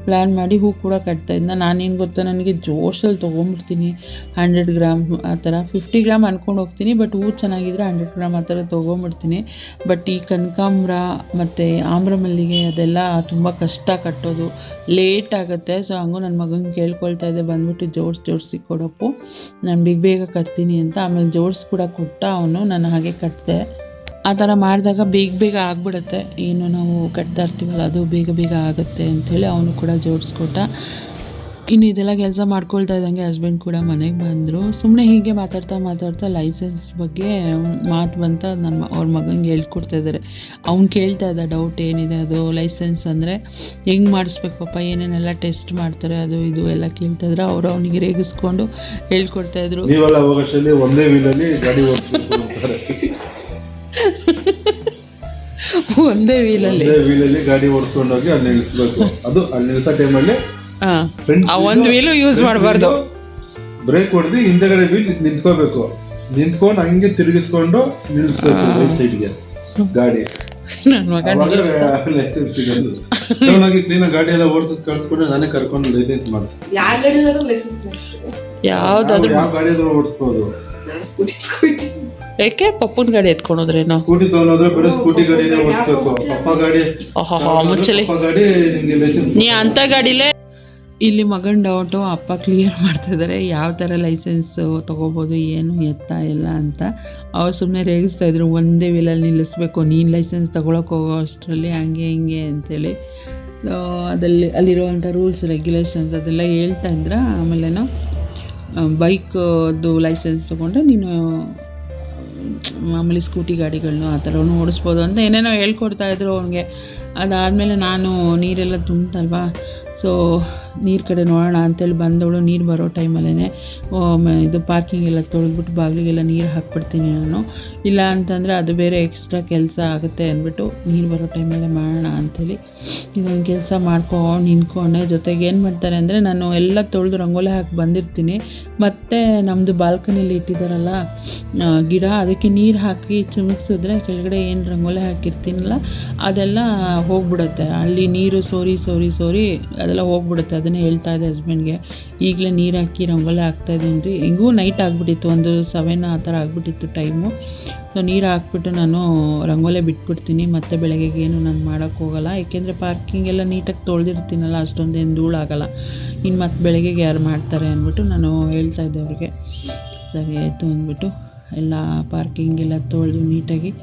ಪ್ಲ್ಯಾನ್ ಮಾಡಿ ಹೂ ಕೂಡ ಕಟ್ತಾಯಿದ್ದೆ. ನಾನೇನು ಗೊತ್ತಾ, ನನಗೆ ಜೋಶಲ್ಲಿ ತೊಗೊಂಬಿಡ್ತೀನಿ 100 ಗ್ರಾಮ್ ಆ ಥರ, 50 ಗ್ರಾಮ್ ಅಂದ್ಕೊಂಡು ಹೋಗ್ತೀನಿ. ಬಟ್ ಹೂ ಚೆನ್ನಾಗಿದ್ದರೆ 100 ಗ್ರಾಮ್ ಆ ಥರ ತೊಗೊಂಬಿಡ್ತೀನಿ. ಬಟ್ ಈ ಕನಕಾಂಬ್ರ ಮತ್ತು ಆಮ್ರ ಮಲ್ಲಿಗೆ ಅದೆಲ್ಲ ತುಂಬ ಕಷ್ಟ ಕಟ್ಟೋದು, ಲೇಟ್ ಆಗುತ್ತೆ. ಸೊ ಹಂಗೂ ನನ್ನ ಮಗನಿಗೆ ಕೇಳ್ಕೊಳ್ತಾ ಇದ್ದೆ, ಬಂದ್ಬಿಟ್ಟು ಜೋಡಿಸಿ ಕೊಡಪ್ಪು, ನಾನು ಬೇಗ ಕಟ್ತೀನಿ ಅಂತ. ಆಮೇಲೆ ಜೋಡಿಸಿ ಕೂಡ ಕೊಟ್ಟ ಅವನು, ನಾನು ಹಾಗೆ ಕಟ್ಟಿದೆ. ಆ ಥರ ಮಾಡಿದಾಗ ಬೇಗ ಆಗಿಬಿಡುತ್ತೆ, ಏನು ನಾವು ಕಟ್ತಾ ಇರ್ತೀವಲ್ಲ ಅದು ಬೇಗ ಆಗುತ್ತೆ ಅಂಥೇಳಿ ಅವನು ಕೂಡ ಜೋಡಿಸ್ಕೊಟ್ಟ. ಇನ್ನು ಇದೆಲ್ಲ ಕೆಲಸ ಮಾಡ್ಕೊಳ್ತಾ ಇದ್ದಂಗೆ ಹಸ್ಬೆಂಡ್ ಕೂಡ ಮನೆಗೆ ಬಂದರು. ಸುಮ್ಮನೆ ಹೀಗೆ ಮಾತಾಡ್ತಾ ಲೈಸೆನ್ಸ್ ಬಗ್ಗೆ ಮಾತು ಬಂತ ಅವ್ರ ಮಗನಿಗೆ ಹೇಳ್ಕೊಡ್ತಾಯಿದ್ದಾರೆ. ಅವ್ನು ಕೇಳ್ತಾ ಇದ್ದ ಡೌಟ್ ಏನಿದೆ, ಅದು ಲೈಸೆನ್ಸ್ ಅಂದರೆ ಹೆಂಗೆ ಮಾಡಿಸ್ಬೇಕು ಪಾಪ, ಏನೇನೆಲ್ಲ ಟೆಸ್ಟ್ ಮಾಡ್ತಾರೆ ಅದು ಇದು ಎಲ್ಲ ಕೇಳ್ತಾಯಿದ್ರು. ಅವರು ಅವನಿಗೆ ರೇಗಿಸ್ಕೊಂಡು ಹೇಳ್ಕೊಡ್ತಾಯಿದ್ರು. ಒಂದೇ ವೀಲಲ್ಲಿ ಗಾಡಿ ಒಂದೇ ವೀಲಲ್ಲಿ ಗಾಡಿ ಓಡಿಸ್ಕೊಂಡು ಹೋಗಿ ಅಲ್ಲಿ ನಿಲ್ಲಿಸ್ಬೇಕು. ಅದು ಅಲ್ಲಿ ನಿಲ್ಲಿಸೋ ಟೈಮಲ್ಲಿ ಒಂದು ವೀಲು ಯೂಸ್ ಮಾಡಬಾರ್ದು, ಬ್ರೇಕ್ ಹೊಡೆದು ಹಿಂದೆಗಡೆ ವೀಲ್ ನಿಂತ್ಕೋಬೇಕು, ನಿಂತ್ಕೊಂಡು ಹಂಗೆ ತಿರುಗಿಸ್ಕೊಂಡು ನಿಲ್ಲಿಸ್ಬೇಕು ರೈಟ್ ಸೈಡ್ಗೆ ಗಾಡಿ. ಲೈಸೆನ್ಸ್ ಸಿಗೋದು ಕ್ಲೀನಾಗಿ ಗಾಡಿ ಎಲ್ಲ ಓಡಿಸ್ ಕಳ್ಸ್ಕೊಂಡು ನಾನೇ ಕರ್ಕೊಂಡು ಲೈಸೆನ್ಸ್ ಮಾಡಿಸ್ತೀನಿ. ಯಾವ್ದಾದ್ರು ಯಾವ ಗಾಡಿ ಆದ್ರೂ ಓಡಿಸ್ಬೋದು. ಯಾಕೆ ಪಪ್ಪನ ಗಾಡಿ ಎತ್ಕೊಂಡೋದ್ರೇನೋ, ಸ್ಕೂಟಿ ತಗೊಂಡೋದ್ರೆ ಬೇಡ, ಸ್ಕೂಟಿ ಗಾಡಿನೇ ಓಡಿಸ್ಬೇಕು. ಪಪ್ಪ ಗಾಡಿ ಮುಚ್ಚಲಿ, ಗಾಡಿ ನಿಂಗೆ ಲೈಸೆನ್ಸ್ ನೀ ಅಂತ ಗಾಡಿಲೇ. ಇಲ್ಲಿ ಮಗನ ಡೌಟು ಅಪ್ಪ ಕ್ಲಿಯರ್ ಮಾಡ್ತಾಯಿದ್ದಾರೆ, ಯಾವ ಥರ ಲೈಸೆನ್ಸು ತೊಗೋಬೋದು, ಏನು ಎತ್ತ ಎಲ್ಲ ಅಂತ. ಅವ್ರು ಸುಮ್ಮನೆ ರೇಗಿಸ್ತಾಯಿದ್ರು, ಒಂದೇ ವೀಲಲ್ಲಿ ನಿಲ್ಲಿಸ್ಬೇಕು, ನೀನು ಲೈಸೆನ್ಸ್ ತೊಗೊಳಕ್ಕೆ ಹೋಗೋ ಅಷ್ಟರಲ್ಲಿ ಹಂಗೆ ಹಿಂಗೆ ಅಂತೇಳಿ. ಅಲ್ಲಿರುವಂಥ ರೂಲ್ಸ್ ರೆಗ್ಯುಲೇಷನ್ಸ್ ಅದೆಲ್ಲ ಹೇಳ್ತಾ ಇದ್ರ. ಆಮೇಲೇನೋ ಬೈಕ್ದು ಲೈಸೆನ್ಸ್ ತೊಗೊಂಡ್ರೆ ನೀನು ಮಾಮೂಲಿ ಸ್ಕೂಟಿ ಗಾಡಿಗಳನ್ನೂ ಆ ಥರನೂ ಓಡಿಸ್ಬೋದು ಅಂತ ಏನೇನೋ ಹೇಳ್ಕೊಡ್ತಾಯಿದ್ರು ಅವ್ನಿಗೆ. ಅದಾದಮೇಲೆ ನಾನು ನೀರೆಲ್ಲ ತುಂಬ್ತಲ್ವಾ, ಸೊ ನೀರು ಕಡೆ ನೋಡೋಣ ಅಂತೇಳಿ ಬಂದವಳು. ನೀರು ಬರೋ ಟೈಮಲ್ಲೇ ಇದು ಪಾರ್ಕಿಂಗ್ ಎಲ್ಲ ತೊಳೆದ್ಬಿಟ್ಟು ಬಾಗಿಲಿಗೆಲ್ಲ ನೀರು ಹಾಕ್ಬಿಡ್ತೀನಿ ನಾನು. ಇಲ್ಲ ಅಂತಂದರೆ ಅದು ಬೇರೆ ಎಕ್ಸ್ಟ್ರಾ ಕೆಲಸ ಆಗುತ್ತೆ ಅಂದ್ಬಿಟ್ಟು ನೀರು ಬರೋ ಟೈಮಲ್ಲೇ ಮಾಡೋಣ ಅಂಥೇಳಿ ಇದೊಂದು ಕೆಲಸ ಮಾಡ್ಕೊಂಡು ನಿಂತ್ಕೊಂಡೆ. ಜೊತೆಗೆ ಏನು ಮಾಡ್ತಾರೆ ಅಂದರೆ, ನಾನು ಎಲ್ಲ ತೊಳೆದು ರಂಗೋಲಿ ಹಾಕಿ ಬಂದಿರ್ತೀನಿ, ಮತ್ತು ನಮ್ಮದು ಬಾಲ್ಕನಿಲಿ ಇಟ್ಟಿದ್ದಾರಲ್ಲ ಗಿಡ, ಅದಕ್ಕೆ ನೀರು ಹಾಕಿ ಚಿಮುಕ್ಸಿದ್ರೆ ಕೆಳಗಡೆ ಏನು ರಂಗೋಲಿ ಹಾಕಿರ್ತೀನಲ್ಲ ಅದೆಲ್ಲ ಹೋಗ್ಬಿಡುತ್ತೆ. ಅಲ್ಲಿ ನೀರು ಸೋರಿ ಅದೆಲ್ಲ ಹೋಗ್ಬಿಡುತ್ತೆ. ಅದನ್ನೇ ಹೇಳ್ತಾ ಇದ್ದೆ ಹಸ್ಬೆಂಡ್ಗೆ, ಈಗಲೇ ನೀರು ಹಾಕಿ ರಂಗೋಲಿ ಹಾಕ್ತಾಯಿದ್ದೀನಿ ರೀ. ಹೆಂಗೂ ನೈಟ್ ಆಗಿಬಿಟ್ಟಿತ್ತು, ಒಂದು 7 ಆ ಥರ ಆಗಿಬಿಟ್ಟಿತ್ತು ಟೈಮು. ಸೊ ನೀರು ಹಾಕ್ಬಿಟ್ಟು ನಾನು ರಂಗೋಲಿ ಬಿಟ್ಬಿಡ್ತೀನಿ, ಮತ್ತು ಬೆಳಗ್ಗೆಗೆ ಏನು ನಾನು ಮಾಡೋಕ್ಕೆ ಹೋಗಲ್ಲ. ಏಕೆಂದರೆ ಪಾರ್ಕಿಂಗೆಲ್ಲ ನೀಟಾಗಿ ತೊಳೆದಿರ್ತೀನಲ್ಲ, ಅಷ್ಟೊಂದೇನು ಧೂಳಾಗಲ್ಲ. ಇನ್ನು ಮತ್ತು ಬೆಳಗ್ಗೆಗೆ ಯಾರು ಮಾಡ್ತಾರೆ ಅಂದ್ಬಿಟ್ಟು ನಾನು ಹೇಳ್ತಾ ಇದ್ದೆ ಅವ್ರಿಗೆ. ಸರಿ ಆಯಿತು ಅಂದ್ಬಿಟ್ಟು ಎಲ್ಲ ಪಾರ್ಕಿಂಗೆಲ್ಲ ತೊಳೆದು ನೀಟಾಗಿ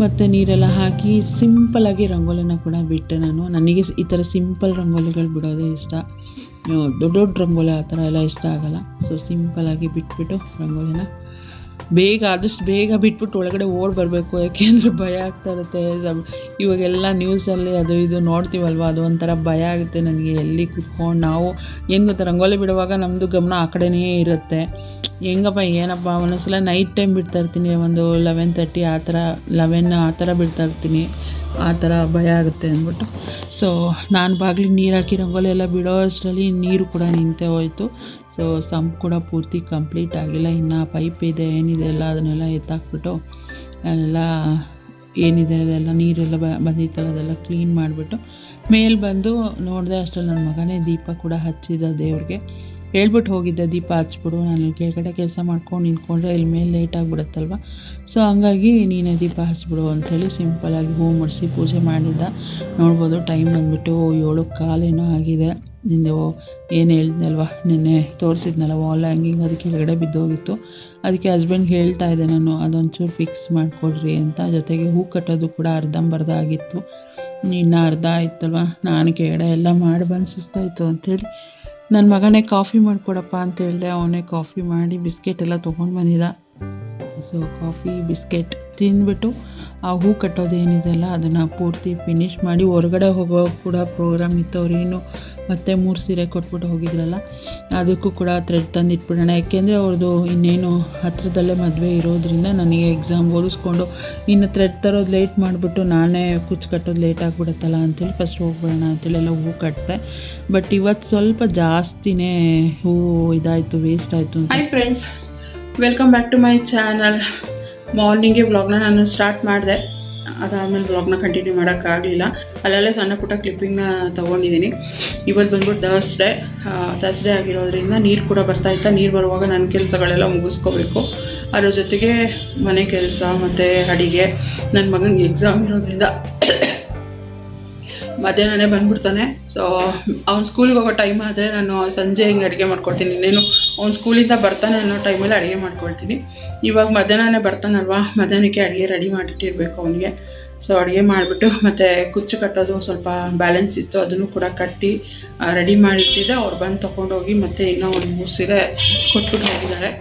ಮತ್ತು ನೀರೆಲ್ಲ ಹಾಕಿ ಸಿಂಪಲ್ಲಾಗಿ ರಂಗೋಲಿನ ಕೂಡ ಬಿಟ್ಟೆ ನಾನು. ನನಗೆ ಈ ಥರ ಸಿಂಪಲ್ ರಂಗೋಲಿಗಳು ಬಿಡೋದೇ ಇಷ್ಟ. ದೊಡ್ಡ ದೊಡ್ಡ ರಂಗೋಲಿ ಆ ಥರ ಎಲ್ಲ ಇಷ್ಟ ಆಗೋಲ್ಲ. ಸೊ ಸಿಂಪಲ್ಲಾಗಿ ಬಿಟ್ಬಿಟ್ಟು ರಂಗೋಲಿನ ಆದಷ್ಟು ಬೇಗ ಬಿಟ್ಬಿಟ್ಟು ಒಳಗಡೆ ಓಡಿ ಬರಬೇಕು. ಯಾಕೆಂದರೆ ಭಯ ಆಗ್ತಾ ಇರುತ್ತೆ. ಇವಾಗೆಲ್ಲ ನ್ಯೂಸಲ್ಲಿ ಅದು ಇದು ನೋಡ್ತೀವಲ್ವ, ಅದು ಒಂಥರ ಭಯ ಆಗುತ್ತೆ ನನಗೆ. ಎಲ್ಲಿ ಕೂತ್ಕೊಂಡು ನಾವು ಏನು ಗೊತ್ತಾ, ರಂಗೋಲಿ ಬಿಡುವಾಗ ನಮ್ಮದು ಗಮನ ಆ ಕಡೆನೇ ಇರುತ್ತೆ. ಹೆಂಗಪ್ಪ ಏನಪ್ಪ, ಒಂದೊಂದ್ಸಲ ನೈಟ್ ಟೈಮ್ ಬಿಡ್ತಾಯಿರ್ತೀನಿ, ಒಂದು 11:30 ಆ ಥರ 11 ಆ ಥರ ಬಿಡ್ತಾಯಿರ್ತೀನಿ. ಆ ಥರ ಭಯ ಆಗುತ್ತೆ ಅಂದ್ಬಿಟ್ಟು ಸೊ ನಾನು ಬಾಗಿಲಿಗೆ ನೀರು ಹಾಕಿ ರಂಗೋಲಿ ಎಲ್ಲ ಬಿಡೋ ಅಷ್ಟರಲ್ಲಿ ನೀರು ಕೂಡ ನಿಂತೇ ಹೋಯಿತು. ಸೊ ಸಂಪ್ ಕೂಡ ಪೂರ್ತಿ ಕಂಪ್ಲೀಟ್ ಆಗಿಲ್ಲ, ಇನ್ನು ಪೈಪ್ ಇದೆ ಏನಿದೆ ಎಲ್ಲ ಅದನ್ನೆಲ್ಲ ಎತ್ತಾಕ್ಬಿಟ್ಟು ಎಲ್ಲ ಏನಿದೆ ಅದೆಲ್ಲ ನೀರೆಲ್ಲ ಬಂದಿತ್ತಲ್ಲ ಅದೆಲ್ಲ ಕ್ಲೀನ್ ಮಾಡಿಬಿಟ್ಟು ಮೇಲೆ ಬಂದು ನೋಡಿದೆ. ಅಷ್ಟರಲ್ಲಿ ನನ್ನ ಮಗನೇ ದೀಪ ಕೂಡ ಹಚ್ಚಿದ ದೇವ್ರಿಗೆ. ಹೇಳ್ಬಿಟ್ಟು ಹೋಗಿದ್ದೆ, ದೀಪ ಹಚ್ಬಿಡು, ನಾನು ಕೆಳಗಡೆ ಕೆಲಸ ಮಾಡ್ಕೊಂಡು ನಿಂತ್ಕೊಂಡ್ರೆ ಇಲ್ಲಿ ಮೇಲೆ ಲೇಟ್ ಆಗಿಬಿಡುತ್ತಲ್ವ. ಸೊ ಹಂಗಾಗಿ ನೀನೇ ದೀಪ ಹಚ್ಬಿಡು ಅಂಥೇಳಿ ಸಿಂಪಲ್ಲಾಗಿ ಹೂ ಮುಡಿಸಿ ಪೂಜೆ ಮಾಡಿದ್ದ. ನೋಡ್ಬೋದು ಟೈಮ್ ಬಂದುಬಿಟ್ಟು 7:15 ಆಗಿದೆ. ನಿಂದು ಏನು ಹೇಳ್ದಲ್ವ, ನಿನ್ನೆ ತೋರಿಸಿದ್ನಲ್ಲ ವಾಲ್ ಹ್ಯಾಂಗಿಂಗ್, ಅದಕ್ಕೆ ಕೆಳಗಡೆ ಬಿದ್ದೋಗಿತ್ತು. ಅದಕ್ಕೆ ಹಸ್ಬೆಂಡ್ಗೆ ಹೇಳ್ತಾ ಇದ್ದೆ ನಾನು, ಅದೊಂಚೂರು ಫಿಕ್ಸ್ ಮಾಡಿಕೊಡ್ರಿ ಅಂತ. ಜೊತೆಗೆ ಹೂ ಕಟ್ಟೋದು ಕೂಡ ಅರ್ಧಂಬರ್ಧ ಆಗಿತ್ತು, ಇನ್ನು ಅರ್ಧ ಆಯ್ತಲ್ವ. ನಾನು ಕೆಳಗಡೆ ಎಲ್ಲ ಮಾಡಿ ಬಂದು ಸುಸ್ತಾಯಿತು ಅಂಥೇಳಿ ನನ್ನ ಮಗನೇ ಕಾಫಿ ಮಾಡಿಕೊಡಪ್ಪ ಅಂತ ಹೇಳಿದೆ. ಅವನೇ ಕಾಫಿ ಮಾಡಿ ಬಿಸ್ಕೆಟ್ ಎಲ್ಲ ತೊಗೊಂಡು ಬಂದಿದ್ದ. ಸೊ ಕಾಫಿ ಬಿಸ್ಕೆಟ್ ತಿಂದ್ಬಿಟ್ಟು ಆ ಹೂ ಕಟ್ಟೋದೇನಿದೆಲ್ಲ ಅದನ್ನು ಪೂರ್ತಿ ಫಿನಿಷ್ ಮಾಡಿ ಹೊರಗಡೆ ಹೋಗೋ ಕೂಡ ಪ್ರೋಗ್ರಾಮ್ ಇತ್ತು. ಅವ್ರೇನು ಮತ್ತೆ 3 ಸೀರೆ ಕೊಟ್ಬಿಟ್ಟು ಹೋಗಿದ್ರಲ್ಲ, ಅದಕ್ಕೂ ಕೂಡ ಥ್ರೆಡ್ ತಂದಿಟ್ಬಿಡೋಣ. ಯಾಕೆಂದರೆ ಅವ್ರದ್ದು ಇನ್ನೇನು ಹತ್ರದಲ್ಲೇ ಮದುವೆ ಇರೋದ್ರಿಂದ ನನಗೆ ಎಕ್ಸಾಮ್ ಓದಿಸ್ಕೊಂಡು ಇನ್ನು ಥ್ರೆಡ್ ತರೋದು ಲೇಟ್ ಮಾಡಿಬಿಟ್ಟು ನಾನೇ ಕುಚ್ಚು ಕಟ್ಟೋದು ಲೇಟ್ ಆಗಿಬಿಡುತ್ತಲ್ಲ ಅಂಥೇಳಿ ಫಸ್ಟ್ ಹೋಗ್ಬಿಡೋಣ ಅಂತೇಳಿ ಎಲ್ಲ ಹೂ ಕಟ್ಟಿದೆ. ಬಟ್ ಇವತ್ತು ಸ್ವಲ್ಪ ಜಾಸ್ತಿನೇ ಹೂ ಇದಾಯಿತು, ವೇಸ್ಟ್ ಆಯಿತು. Hi friends, welcome back to my channel. ಮಾರ್ನಿಂಗೇ ವ್ಲಾಗ್ನ ನಾನು ಸ್ಟಾರ್ಟ್ ಮಾಡಿದೆ, ಅದಾದಮೇಲೆ ವ್ಲಾಗ್ನ ಕಂಟಿನ್ಯೂ ಮಾಡೋಕ್ಕಾಗಲಿಲ್ಲ. ಅಲ್ಲಲ್ಲೇ ಸಣ್ಣ ಪುಟ್ಟ ಕ್ಲಿಪ್ಪಿಂಗ್ನ ತೊಗೊಂಡಿದ್ದೀನಿ. ಇವತ್ತು ಬಂದ್ಬಿಟ್ಟು ಥರ್ಸ್ಡೇ ಆಗಿರೋದ್ರಿಂದ ನೀರು ಕೂಡ ಬರ್ತಾಯಿತ್ತು. ನೀರು ಬರುವಾಗ ನನ್ನ ಕೆಲಸಗಳೆಲ್ಲ ಮುಗಿಸ್ಕೋಬೇಕು. ಅದ್ರ ಜೊತೆಗೆ ಮನೆ ಕೆಲಸ ಮತ್ತು ಅಡಿಗೆ. ನನ್ನ ಮಗನಿಗೆ ಎಕ್ಸಾಮ್ ಇರೋದ್ರಿಂದ ಮಧ್ಯಾಹ್ನನೇ ಬಂದ್ಬಿಡ್ತಾನೆ. ಸೊ ಅವ್ನು ಸ್ಕೂಲಿಗೆ ಹೋಗೋ ಟೈಮ್ ಆದರೆ ನಾನು ಸಂಜೆ ಹಿಂಗೆ ಅಡುಗೆ ಮಾಡ್ಕೊಳ್ತೀನಿ. ಇನ್ನೇನು ಅವ್ನು ಸ್ಕೂಲಿಂದ ಬರ್ತಾನೆ ಅನ್ನೋ ಟೈಮಲ್ಲಿ ಅಡುಗೆ ಮಾಡ್ಕೊಳ್ತೀನಿ. ಇವಾಗ ಮಧ್ಯಾಹ್ನನೇ ಬರ್ತಾನಲ್ವ, ಮಧ್ಯಾಹ್ನಕ್ಕೆ ಅಡುಗೆ ರೆಡಿ ಮಾಡಿಟ್ಟಿರ್ಬೇಕು ಅವನಿಗೆ. ಸೊ ಅಡುಗೆ ಮಾಡಿಬಿಟ್ಟು ಮತ್ತು ಕುಚ್ಚು ಕಟ್ಟೋದು ಸ್ವಲ್ಪ ಬ್ಯಾಲೆನ್ಸ್ ಇತ್ತು, ಅದನ್ನು ಕೂಡ ಕಟ್ಟಿ ರೆಡಿ ಮಾಡಿಟ್ಟಿದ್ದೆ. ಅವ್ರು ಬಂದು ತೊಗೊಂಡೋಗಿ ಮತ್ತು ಇನ್ನೂ ಒಂದು 3 ಸೀರೆ ಕೊಟ್ಬಿಟ್ಟು ಹೋಗಿದ್ದಾರೆ.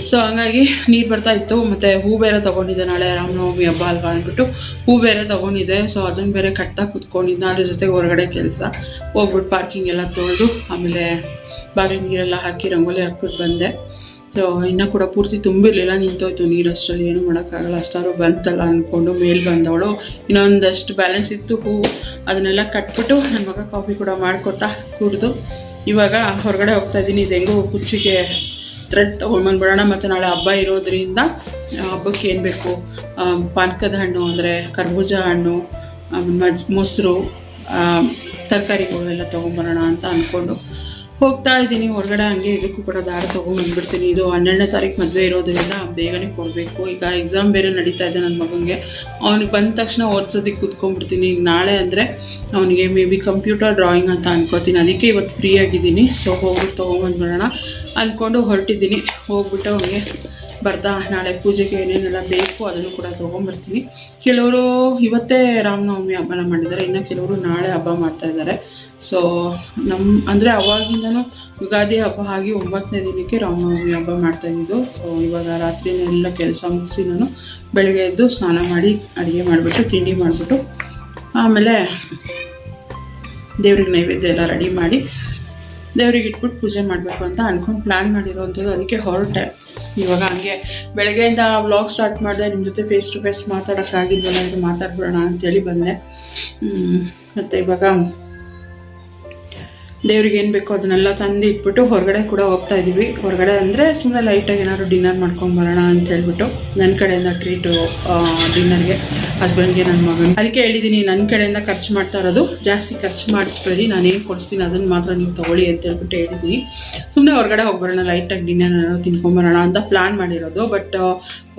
ಸೊ ಹಂಗಾಗಿ ನೀರು ಬರ್ತಾಯಿತ್ತು. ಮತ್ತು ಹೂ ಬೇರೆ ತೊಗೊಂಡಿದ್ದೆ, ನಾಳೆ ರಾಮನವಮಿ ಹಬ್ಬ ಅಲ್ವಾ ಅಂದ್ಬಿಟ್ಟು ಹೂ ಬೇರೆ ತೊಗೊಂಡಿದ್ದೆ. ಸೊ ಅದನ್ನು ಬೇರೆ ಕಟ್ತಾ ಕೂತ್ಕೊಂಡಿದ್ದೆ. ಅದ್ರ ಜೊತೆಗೆ ಹೊರಗಡೆ ಕೆಲಸ ಹೋಗ್ಬಿಟ್ಟು ಪಾರ್ಕಿಂಗ್ ಎಲ್ಲ ತೊಳೆದು ಆಮೇಲೆ ಬಾಗಿಲು ನೀರೆಲ್ಲ ಹಾಕಿ ರಂಗೋಲಿ ಹಾಕ್ಬಿಟ್ಟು ಬಂದೆ. ಸೊ ಇನ್ನೂ ಕೂಡ ಪೂರ್ತಿ ತುಂಬಿರಲಿಲ್ಲ, ನಿಂತೋಯ್ತು ನೀರು. ಅಷ್ಟರಲ್ಲಿ ಏನು ಮಾಡೋಕ್ಕಾಗಲ್ಲ, ಅಷ್ಟಾದ್ರು ಬಂತಲ್ಲ ಅಂದ್ಕೊಂಡು ಮೇಲೆ ಬಂದವಳು. ಇನ್ನೊಂದಷ್ಟು ಬ್ಯಾಲೆನ್ಸ್ ಇತ್ತು ಹೂ, ಅದನ್ನೆಲ್ಲ ಕಟ್ಬಿಟ್ಟು ನನ್ನ ಮಗ ಕಾಫಿ ಕೂಡ ಮಾಡಿಕೊಟ್ಟ, ಕುಡಿದು ಇವಾಗ ಹೊರಗಡೆ ಹೋಗ್ತಾಯಿದ್ದೀನಿ. ಇದು ಹೆಂಗೋ ಕುಚ್ಚಿಗೆ ಥ್ರೆಡ್ ತೊಗೊಂಡ್ಬಂದ್ಬಿಡೋಣ. ಮತ್ತು ನಾಳೆ ಹಬ್ಬ ಇರೋದ್ರಿಂದ ಹಬ್ಬಕ್ಕೆ ಏನು ಬೇಕು, ಪಾನಕದ ಹಣ್ಣು ಅಂದರೆ ಕರ್ಬೂಜ ಹಣ್ಣು, ಮೊಸರು, ತರಕಾರಿಗಳು ಎಲ್ಲ ತೊಗೊಂಬರೋಣ ಅಂತ ಅಂದ್ಕೊಂಡು ಹೋಗ್ತಾ ಇದ್ದೀನಿ ಹೊರಗಡೆ. ಹಂಗೆ ಇದಕ್ಕೂ ಕೂಡ ದಾರ ತೊಗೊಂಡ್ಬಂದ್ಬಿಡ್ತೀನಿ. ಇದು 12ನೇ ತಾರೀಕು ಮದುವೆ ಇರೋದ್ರಿಂದ ಬೇಗನೆ ಕೊಡಬೇಕು. ಈಗ ಎಕ್ಸಾಮ್ ಬೇರೆ ನಡೀತಾ ಇದೆ ನನ್ನ ಮಗನಿಗೆ. ಅವ್ನಿಗೆ ಬಂದ ತಕ್ಷಣ ಓದ್ಸೋದಕ್ಕೆ ಕೂತ್ಕೊಂಡ್ಬಿಡ್ತೀನಿ. ಈಗ ನಾಳೆ ಅಂದರೆ ಅವನಿಗೆ ಮೇ ಬಿ ಕಂಪ್ಯೂಟರ್ ಡ್ರಾಯಿಂಗ್ ಅಂತ ಅನ್ಕೋತೀನಿ. ಅದಕ್ಕೆ ಇವತ್ತು ಫ್ರೀ ಆಗಿದ್ದೀನಿ. ಸೊ ಹೋಗ್ಬಿಟ್ಟು ತೊಗೊಂಬಂದ್ಬಿಡೋಣ ಅಂದ್ಕೊಂಡು ಹೊರಟಿದ್ದೀನಿ. ಹೋಗ್ಬಿಟ್ಟು ಅವನಿಗೆ ಬರ್ತಾ ನಾಳೆ ಪೂಜೆಗೆ ಏನೇನೆಲ್ಲ ಬೇಕು ಅದನ್ನು ಕೂಡ ತೊಗೊಂಬರ್ತೀನಿ. ಕೆಲವರು ಇವತ್ತೇ ರಾಮನವಮಿ ಹಬ್ಬನ ಮಾಡಿದ್ದಾರೆ, ಇನ್ನು ಕೆಲವರು ನಾಳೆ ಹಬ್ಬ ಮಾಡ್ತಾಯಿದ್ದಾರೆ. ಸೊ ಅಂದರೆ ಅವಾಗಿಂದನೂ ಯುಗಾದಿ ಹಬ್ಬ ಆಗಿ 9ನೇ ದಿನಕ್ಕೆ ರಾಮನವಮಿ ಹಬ್ಬ ಮಾಡ್ತಾಯಿದ್ದು. ಸೊ ಇವಾಗ ರಾತ್ರಿನೆಲ್ಲ ಕೆಲಸ ಮುಗಿಸಿ ನಾನು ಬೆಳಗ್ಗೆ ಎದ್ದು ಸ್ನಾನ ಮಾಡಿ ಅಡುಗೆ ಮಾಡಿಬಿಟ್ಟು ತಿಂಡಿ ಮಾಡಿಬಿಟ್ಟು ಆಮೇಲೆ ದೇವ್ರಿಗೆ ನೈವೇದ್ಯ ಎಲ್ಲ ರೆಡಿ ಮಾಡಿ ದೇವ್ರಿಗೆ ಇಟ್ಬಿಟ್ಟು ಪೂಜೆ ಮಾಡಬೇಕು ಅಂತ ಅಂದ್ಕೊಂಡು ಪ್ಲ್ಯಾನ್ ಮಾಡಿರೋವಂಥದ್ದು. ಅದಕ್ಕೆ ಹೊರಟೆ. ಇವಾಗ ಹಂಗೆ ಬೆಳಗ್ಗೆಯಿಂದ ವ್ಲಾಗ್ ಸ್ಟಾರ್ಟ್ ಮಾಡಿದೆ. ನಿಮ್ಮ ಜೊತೆ ಫೇಸ್ ಟು ಫೇಸ್ ಮಾತಾಡೋಕ್ಕಾಗಿದ್ವಲ್ಲ, ಇದು ಮಾತಾಡ್ಬಿಡೋಣ ಅಂತೇಳಿ ಬಂದೆ. ಮತ್ತು ಇವಾಗ ದೇವ್ರಿಗೆ ಏನು ಬೇಕೋ ಅದನ್ನೆಲ್ಲ ತಂದು ಇಟ್ಬಿಟ್ಟು ಹೊರಗಡೆ ಕೂಡ ಹೋಗ್ತಾ ಇದ್ದೀವಿ. ಹೊರಗಡೆ ಅಂದರೆ ಸುಮ್ಮನೆ ಲೈಟಾಗಿ ಏನಾದ್ರು ಡಿನ್ನರ್ ಮಾಡ್ಕೊಂಬರೋಣ ಅಂತ ಹೇಳ್ಬಿಟ್ಟು ನನ್ನ ಕಡೆಯಿಂದ ಟ್ರೀಟು ಡಿನ್ನರ್ಗೆ ಹಸ್ಬೆಂಡ್ಗೆ ನನ್ನ ಮಗನ. ಅದಕ್ಕೆ ಹೇಳಿದ್ದೀನಿ, ನನ್ನ ಕಡೆಯಿಂದ ಖರ್ಚು ಮಾಡ್ತಾ ಇರೋದು, ಜಾಸ್ತಿ ಖರ್ಚು ಮಾಡಿಸ್ಬೇಡಿ, ನಾನೇನು ಕೊಡಿಸ್ತೀನಿ ಅದನ್ನು ಮಾತ್ರ ನೀವು ತೊಗೊಳ್ಳಿ ಅಂತ ಹೇಳ್ಬಿಟ್ಟು ಹೇಳಿದ್ದೀನಿ. ಸುಮ್ಮನೆ ಹೊರಗಡೆ ಹೋಗ್ಬರೋಣ, ಲೈಟಾಗಿ ಡಿನ್ನರ್ ಏನಾದ್ರು ತಿನ್ಕೊಂಬರೋಣ ಅಂತ ಪ್ಲ್ಯಾನ್ ಮಾಡಿರೋದು. ಬಟ್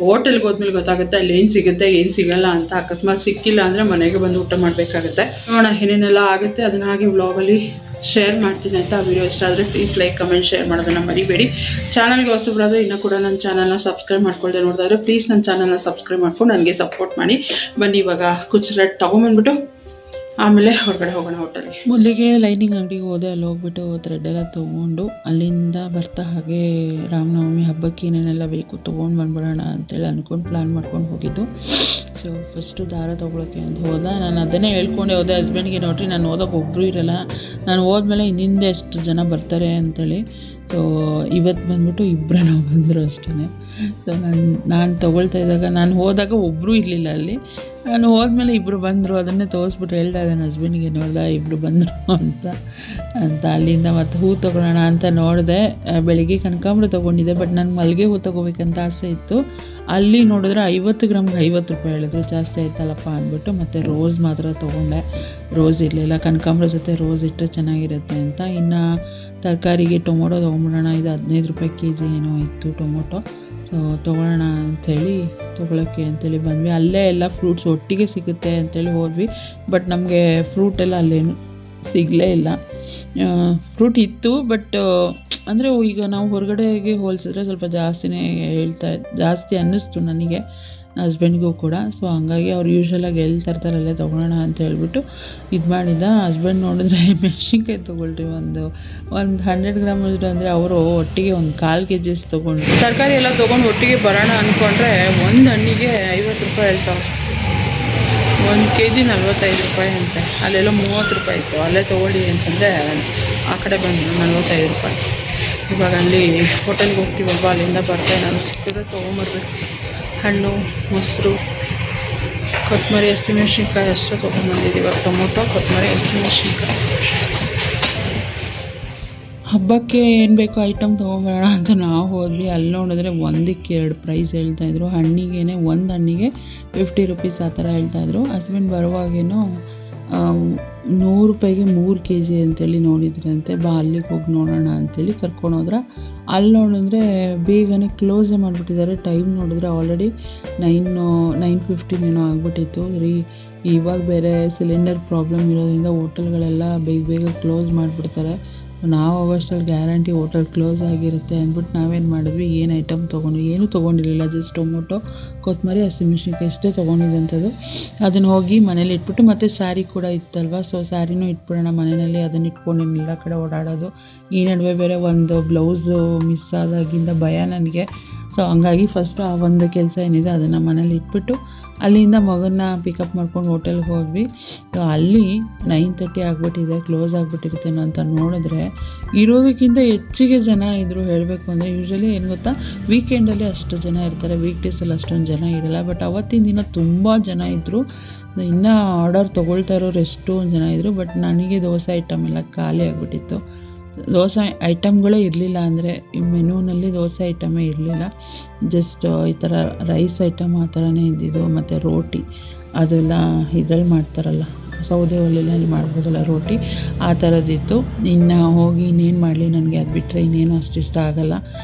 ಹೋಟೆಲ್ಗೆ ಹೋದ್ಮೇಲೆ ಗೊತ್ತಾಗುತ್ತೆ ಅಲ್ಲಿ ಏನು ಸಿಗುತ್ತೆ ಏನು ಸಿಗಲ್ಲ ಅಂತ. ಅಕಸ್ಮಾತ್ ಸಿಕ್ಕಿಲ್ಲ ಅಂದರೆ ಮನೆಗೆ ಬಂದು ಊಟ ಮಾಡಬೇಕಾಗುತ್ತೆ. ನೋಡೋಣ ಏನೇನೆಲ್ಲ ಆಗುತ್ತೆ, ಅದನ್ನ ಹಾಗೆ ವ್ಲಾಗಲ್ಲಿ ಶೇರ್ ಮಾಡ್ತೀನಿ ಅಂತ. ವಿಡಿಯೋ ಇಷ್ಟ ಆದರೆ ಪ್ಲೀಸ್ ಲೈಕ್ ಕಮೆಂಟ್ ಶೇರ್ ಮಾಡೋದನ್ನು ಮರಿಬೇಡಿ. ಚಾನಲ್ಗೆ ಹೊಸಬರಾದರೆ ಇನ್ನೂ ಕೂಡ ನನ್ನ ಚಾನಲ್ನ ಸಬ್ಸ್ಕ್ರೈಬ್ ಮಾಡ್ಕೊಳ್ದೆ ನೋಡಿದ್ರೆ ಪ್ಲೀಸ್ ನನ್ನ ಚಾನಲ್ನ ಸಬ್ಸ್ಕ್ರೈಬ್ ಮಾಡ್ಕೊಂಡು ನನಗೆ ಸಪೋರ್ಟ್ ಮಾಡಿ. ಬನ್ನಿ ಇವಾಗ ಕುಚ್ಚು ತೊಗೊಂಬಂದ್ಬಿಟ್ಟು ಆಮೇಲೆ ಹೊರಗಡೆ ಹೋಗೋಣ ಹೋಟೆಲ್ಗೆ. ಮೊದಲಿಗೆ ಲೈನಿಂಗ್ ಅಂಗಡಿಗೆ ಹೋದೆ. ಅಲ್ಲಿ ಹೋಗ್ಬಿಟ್ಟು ಥ್ರೆಡ್ ಎಲ್ಲ ತೊಗೊಂಡು ಅಲ್ಲಿಂದ ಬರ್ತಾ ಹಾಗೆ ರಾಮನವಮಿ ಹಬ್ಬಕ್ಕೆ ಏನೇನೆಲ್ಲ ಬೇಕು ತೊಗೊಂಡು ಬಂದ್ಬಿಡೋಣ ಅಂತೇಳಿ ಅಂದ್ಕೊಂಡು ಪ್ಲ್ಯಾನ್ ಮಾಡ್ಕೊಂಡು ಹೋಗಿದ್ದು. ಸೊ ಫಸ್ಟು ದಾರ ತೊಗೊಳಕ್ಕೆ ಅಂತ ಹೋದ. ನಾನು ಅದನ್ನೇ ಹೇಳ್ಕೊಂಡೆ ಹೋದೆ ಹಸ್ಬೆಂಡ್ಗೆ, ನೋಡ್ರಿ ನಾನು ಓದೋಕೆ ಒಬ್ಬರು ಇರೋಲ್ಲ, ನಾನು ಹೋದ್ಮೇಲೆ ಹಿಂದಿಂದ ಎಷ್ಟು ಜನ ಬರ್ತಾರೆ ಅಂತೇಳಿ. ಸೊ ಇವತ್ತು ಬಂದ್ಬಿಟ್ಟು ಇಬ್ಬರೇ ನಾವು ಬಂದರು ಅಷ್ಟೇ. ಸೊ ನಾನು ತೊಗೊಳ್ತಾ ಇದ್ದಾಗ, ನಾನು ಹೋದಾಗ ಒಬ್ಬರು ಇರಲಿಲ್ಲ ಅಲ್ಲಿ, ನಾನು ಹೋದ್ಮೇಲೆ ಇಬ್ಬರು ಬಂದರು. ಅದನ್ನೇ ತೋರಿಸ್ಬಿಟ್ಟು ಹೇಳ್ತಾ ಇದ್ದಾನೆ ಹಸ್ಬೆಂಡ್ಗೆ, ನೋಡ್ದೆ ಇಬ್ಬರು ಬಂದರು ಅಂತ. ಅಲ್ಲಿಂದ ಮತ್ತು ಹೂ ತೊಗೊಳ್ಳೋಣ ಅಂತ ನೋಡಿದೆ. ಬೆಳಿಗ್ಗೆ ಕನಕಾಂಬರ ತೊಗೊಂಡಿದ್ದೆ, ಬಟ್ ನನಗೆ ಮಲ್ಲಿಗೆ ಹೂ ತೊಗೋಬೇಕಂತ ಆಸೆ ಇತ್ತು. ಅಲ್ಲಿ ನೋಡಿದ್ರೆ 50 ಗ್ರಾಮ್ಗೆ 50 ರೂಪಾಯಿ ಹೇಳಿದ್ರು, ಜಾಸ್ತಿ ಆಯ್ತಲ್ಲಪ್ಪ ಅಂದ್ಬಿಟ್ಟು. ಮತ್ತು ರೋಸ್ ಮಾತ್ರ ತೊಗೊಂಡೆ, ರೋಸ್ ಇರಲಿಲ್ಲ. ಕನಕಾಂಬರ ಜೊತೆ ರೋಸ್ ಇಟ್ಟರೆ ಚೆನ್ನಾಗಿರುತ್ತೆ ಅಂತ. ಇನ್ನು ತರಕಾರಿಗೆ ಟೊಮೊಟೊ ತೊಗೊಂಬಿಡೋಣ, ಇದು 15 ರೂಪಾಯಿ ಕೆಜಿ ಏನೋ ಇತ್ತು ಟೊಮೊಟೊ. ಸೊ ತೊಗೊಳ್ಳೋಣ ಅಂಥೇಳಿ ತೊಗೊಳಕ್ಕೆ ಅಂತೇಳಿ ಬಂದ್ವಿ. ಅಲ್ಲೇ ಎಲ್ಲ ಫ್ರೂಟ್ಸ್ ಒಟ್ಟಿಗೆ ಸಿಗುತ್ತೆ ಅಂಥೇಳಿ ಹೋದ್ವಿ. ಬಟ್ ನಮಗೆ ಫ್ರೂಟ್ ಎಲ್ಲ ಅಲ್ಲೇನು ಸಿಗಲೇ ಇಲ್ಲ. ಫ್ರೂಟ್ ಇತ್ತು, ಬಟ್ ಅಂದರೆ ಈಗ ನಾವು ಹೊರಗಡೆಗೆ ಹೋಲಿಸಿದ್ರೆ ಸ್ವಲ್ಪ ಜಾಸ್ತಿ ಅನ್ನಿಸ್ತು ನನಗೆ, ಹಸ್ಬೆಂಡ್ಗೂ ಕೂಡ. ಸೊ ಹಂಗಾಗಿ ಅವ್ರು ಯೂಶ್ವಲಾಗಿ ಎಲ್ಲಿ ತರ್ತಾರಲ್ಲೇ ತೊಗೊಳ್ಳೋಣ ಅಂತ ಹೇಳ್ಬಿಟ್ಟು ಇದು ಮಾಡಿದ್ದ. ಹಸ್ಬೆಂಡ್ ನೋಡಿದ್ರೆ ಮೆಣಸಿನ್ಕಾಯಿ ತೊಗೊಳ್ರಿ, ಒಂದು 100 ಗ್ರಾಮ್ ಅಂದರೆ ಅವರು ಒಟ್ಟಿಗೆ ಒಂದು 1/4 kg ತೊಗೊಂಡ್ರು. ತರಕಾರಿ ಎಲ್ಲ ತೊಗೊಂಡು ಒಟ್ಟಿಗೆ ಬರೋಣ ಅಂದ್ಕೊಂಡ್ರೆ ಒಂದು ಹಣ್ಣಿಗೆ 50 ರೂಪಾಯಿ ಹೇಳ್ತಾವೆ, 1 kg 45 ರೂಪಾಯಿ ಅಂತೆ. ಅಲ್ಲೆಲ್ಲ 30 ರೂಪಾಯಿ ಇತ್ತು. ಅಲ್ಲೇ ತೊಗೊಳ್ಳಿ ಅಂತಂದರೆ ಆ ಕಡೆ ಬಂದು 45 ರೂಪಾಯಿ. ಇವಾಗ ಅಲ್ಲಿ ಹೋಟೆಲ್ಗೆ ಹೋಗ್ತೀವಲ್ವ, ಅಲ್ಲಿಂದ ಬರ್ತಾ ನಾನು ಸಿಕ್ಕಿದ್ರೆ ತೊಗೊಂಬರ್ಬೇಕು. ಹಣ್ಣು, ಮೊಸರು, ಕೊತ್ತಂಬರಿ, ಹಸಿಮೆಣ್ಸಿನ್ಕಾಯಿ ಅಷ್ಟೇ ತೊಗೊಂಬಂದಿದ್ದೀವಿ. ಇವಾಗ ಟೊಮೊಟೊ, ಕೊತ್ತಂಬರಿ, ಹಸಿಮೆಣ್ಸಿನ್ಕಾಯಿ. ಹಬ್ಬಕ್ಕೆ ಏನು ಬೇಕೋ ಐಟಮ್ ತೊಗೊಂಬರೋಣ ಅಂತ ನಾವು ಹೋದ್ವಿ. ಅಲ್ಲಿ ನೋಡಿದ್ರೆ ಒಂದಕ್ಕೆ 2 ಪ್ರೈಸ್ ಹೇಳ್ತಾಯಿದ್ರು. ಹಣ್ಣಿಗೆ ಒಂದು ಹಣ್ಣಿಗೆ 50 ರೂಪೀಸ್ ಆ ಥರ ಹೇಳ್ತಾಯಿದ್ರು. ಹಸ್ಬೆಂಡ್ ಬರುವಾಗೇನೋ 100 ರೂಪಾಯಿಗೆ 3 kg ಅಂತೇಳಿ ನೋಡಿದ್ರಂತೆ. ಬಾ ಅಲ್ಲಿಗೆ ಹೋಗಿ ನೋಡೋಣ ಅಂಥೇಳಿ ಕರ್ಕೊಂಡೋದ್ರೆ, ಅಲ್ಲಿ ನೋಡಿದ್ರೆ ಬೇಗನೆ ಕ್ಲೋಸೇ ಮಾಡಿಬಿಟ್ಟಿದ್ದಾರೆ. ಟೈಮ್ ನೋಡಿದ್ರೆ ಆಲ್ರೆಡಿ 9:15 ಏನೋ ಆಗಿಬಿಟ್ಟಿತ್ತು ರೀ. ಇವಾಗ ಬೇರೆ ಸಿಲಿಂಡರ್ ಪ್ರಾಬ್ಲಮ್ ಇರೋದ್ರಿಂದ ಹೋಟೆಲ್ಗಳೆಲ್ಲ ಬೇಗ ಕ್ಲೋಸ್ ಮಾಡಿಬಿಡ್ತಾರೆ. ನಾವು ಹೋಗೋಷ್ಟರಲ್ಲಿ ಗ್ಯಾರಂಟಿ ಹೋಟೆಲ್ ಕ್ಲೋಸ್ ಆಗಿರುತ್ತೆ ಅಂದ್ಬಿಟ್ಟು ನಾವೇನು ಮಾಡಿದ್ವಿ, ಏನು ಐಟಮ್ ತೊಗೊಂಡ್ವಿ, ಏನೂ ತೊಗೊಂಡಿರಲಿಲ್ಲ. ಜಸ್ಟ್ ಟೊಮೊಟೊ, ಕೊತ್ತಂಬರಿ, ಹಸಿಮೆಣ್ಸಿನ್ಕಾಯಿ ಅಷ್ಟೇ ತೊಗೊಂಡಿದ್ದಂಥದ್ದು. ಅದನ್ನು ಹೋಗಿ ಮನೇಲಿ ಇಟ್ಬಿಟ್ಟು, ಮತ್ತು ಸ್ಯಾರಿ ಕೂಡ ಇತ್ತಲ್ವ, ಸೊ ಸ್ಯಾರಿನೂ ಇಟ್ಬಿಡೋಣ ಮನೆಯಲ್ಲಿ. ಅದನ್ನು ಇಟ್ಕೊಂಡು ಎಲ್ಲ ಕಡೆ ಓಡಾಡೋದು. ಈ ನಡುವೆ ಬೇರೆ ಒಂದು ಬ್ಲೌಸು ಮಿಸ್ ಆದಾಗಿಂದ ಭಯ ನನಗೆ. ಸೊ ಹಂಗಾಗಿ ಫಸ್ಟು ಆ ಒಂದು ಕೆಲಸ ಏನಿದೆ ಅದನ್ನು ಮನೇಲಿ ಇಟ್ಬಿಟ್ಟು ಅಲ್ಲಿಂದ ಮಗನ್ನ ಪಿಕಪ್ ಮಾಡ್ಕೊಂಡು ಹೋಟೆಲ್ಗೆ ಹೋದ್ವಿ. ಸೊ ಅಲ್ಲಿ 9:30 ಆಗಿಬಿಟ್ಟಿದೆ, ಕ್ಲೋಸ್ ಆಗಿಬಿಟ್ಟಿರುತ್ತೇನೋ ಅಂತ ನೋಡಿದ್ರೆ ಇರೋದಕ್ಕಿಂತ ಹೆಚ್ಚಿಗೆ ಜನ ಇದ್ದರು. ಹೇಳಬೇಕು ಅಂದರೆ ಯೂಶ್ವಲಿ ಏನು ಗೊತ್ತಾ, ವೀಕೆಂಡಲ್ಲಿ ಅಷ್ಟು ಜನ ಇರ್ತಾರೆ, ವೀಕ್ ಡೇಸಲ್ಲಿ ಅಷ್ಟೊಂದು ಜನ ಇರಲ್ಲ. ಬಟ್ ಅವತ್ತಿನ ದಿನ ತುಂಬ ಜನ ಇದ್ದರು. ಇನ್ನೂ ಆರ್ಡರ್ ತೊಗೊಳ್ತಾ ಇರೋರು ಎಷ್ಟೊಂದು ಜನ ಇದ್ದರು. ಬಟ್ ನನಗೆ ದೋಸೆ ಐಟಮ್ ಎಲ್ಲ ಖಾಲಿ ಆಗಿಬಿಟ್ಟಿತ್ತು. ದೋಸೆ ಐಟಮ್ಗಳೇ ಇರಲಿಲ್ಲ, ಅಂದರೆ ಈ ಮೆನುನಲ್ಲಿ ದೋಸೆ ಐಟಮೇ ಇರಲಿಲ್ಲ. ಜಸ್ಟ್ ಈ ಥರ ರೈಸ್ ಐಟಮ್ ಆ ಥರನೇ ಇದ್ದಿದ್ದು. ಮತ್ತು ರೋಟಿ ಅದೆಲ್ಲ ಇದ್ರಲ್ಲಿ ಮಾಡ್ತಾರಲ್ಲ, ಸೌದೆ ಒಲೆಯಲ್ಲಿ ಮಾಡ್ಬೋದಲ್ಲ ರೋಟಿ, ಆ ಥರದ್ದಿತ್ತು. ಇನ್ನು ಹೋಗಿ ಇನ್ನೇನು ಮಾಡಲಿ, ನನಗೆ ಅದು ಬಿಟ್ಟರೆ ಇನ್ನೇನು ಅಷ್ಟಿಷ್ಟ ಆಗೋಲ್ಲ.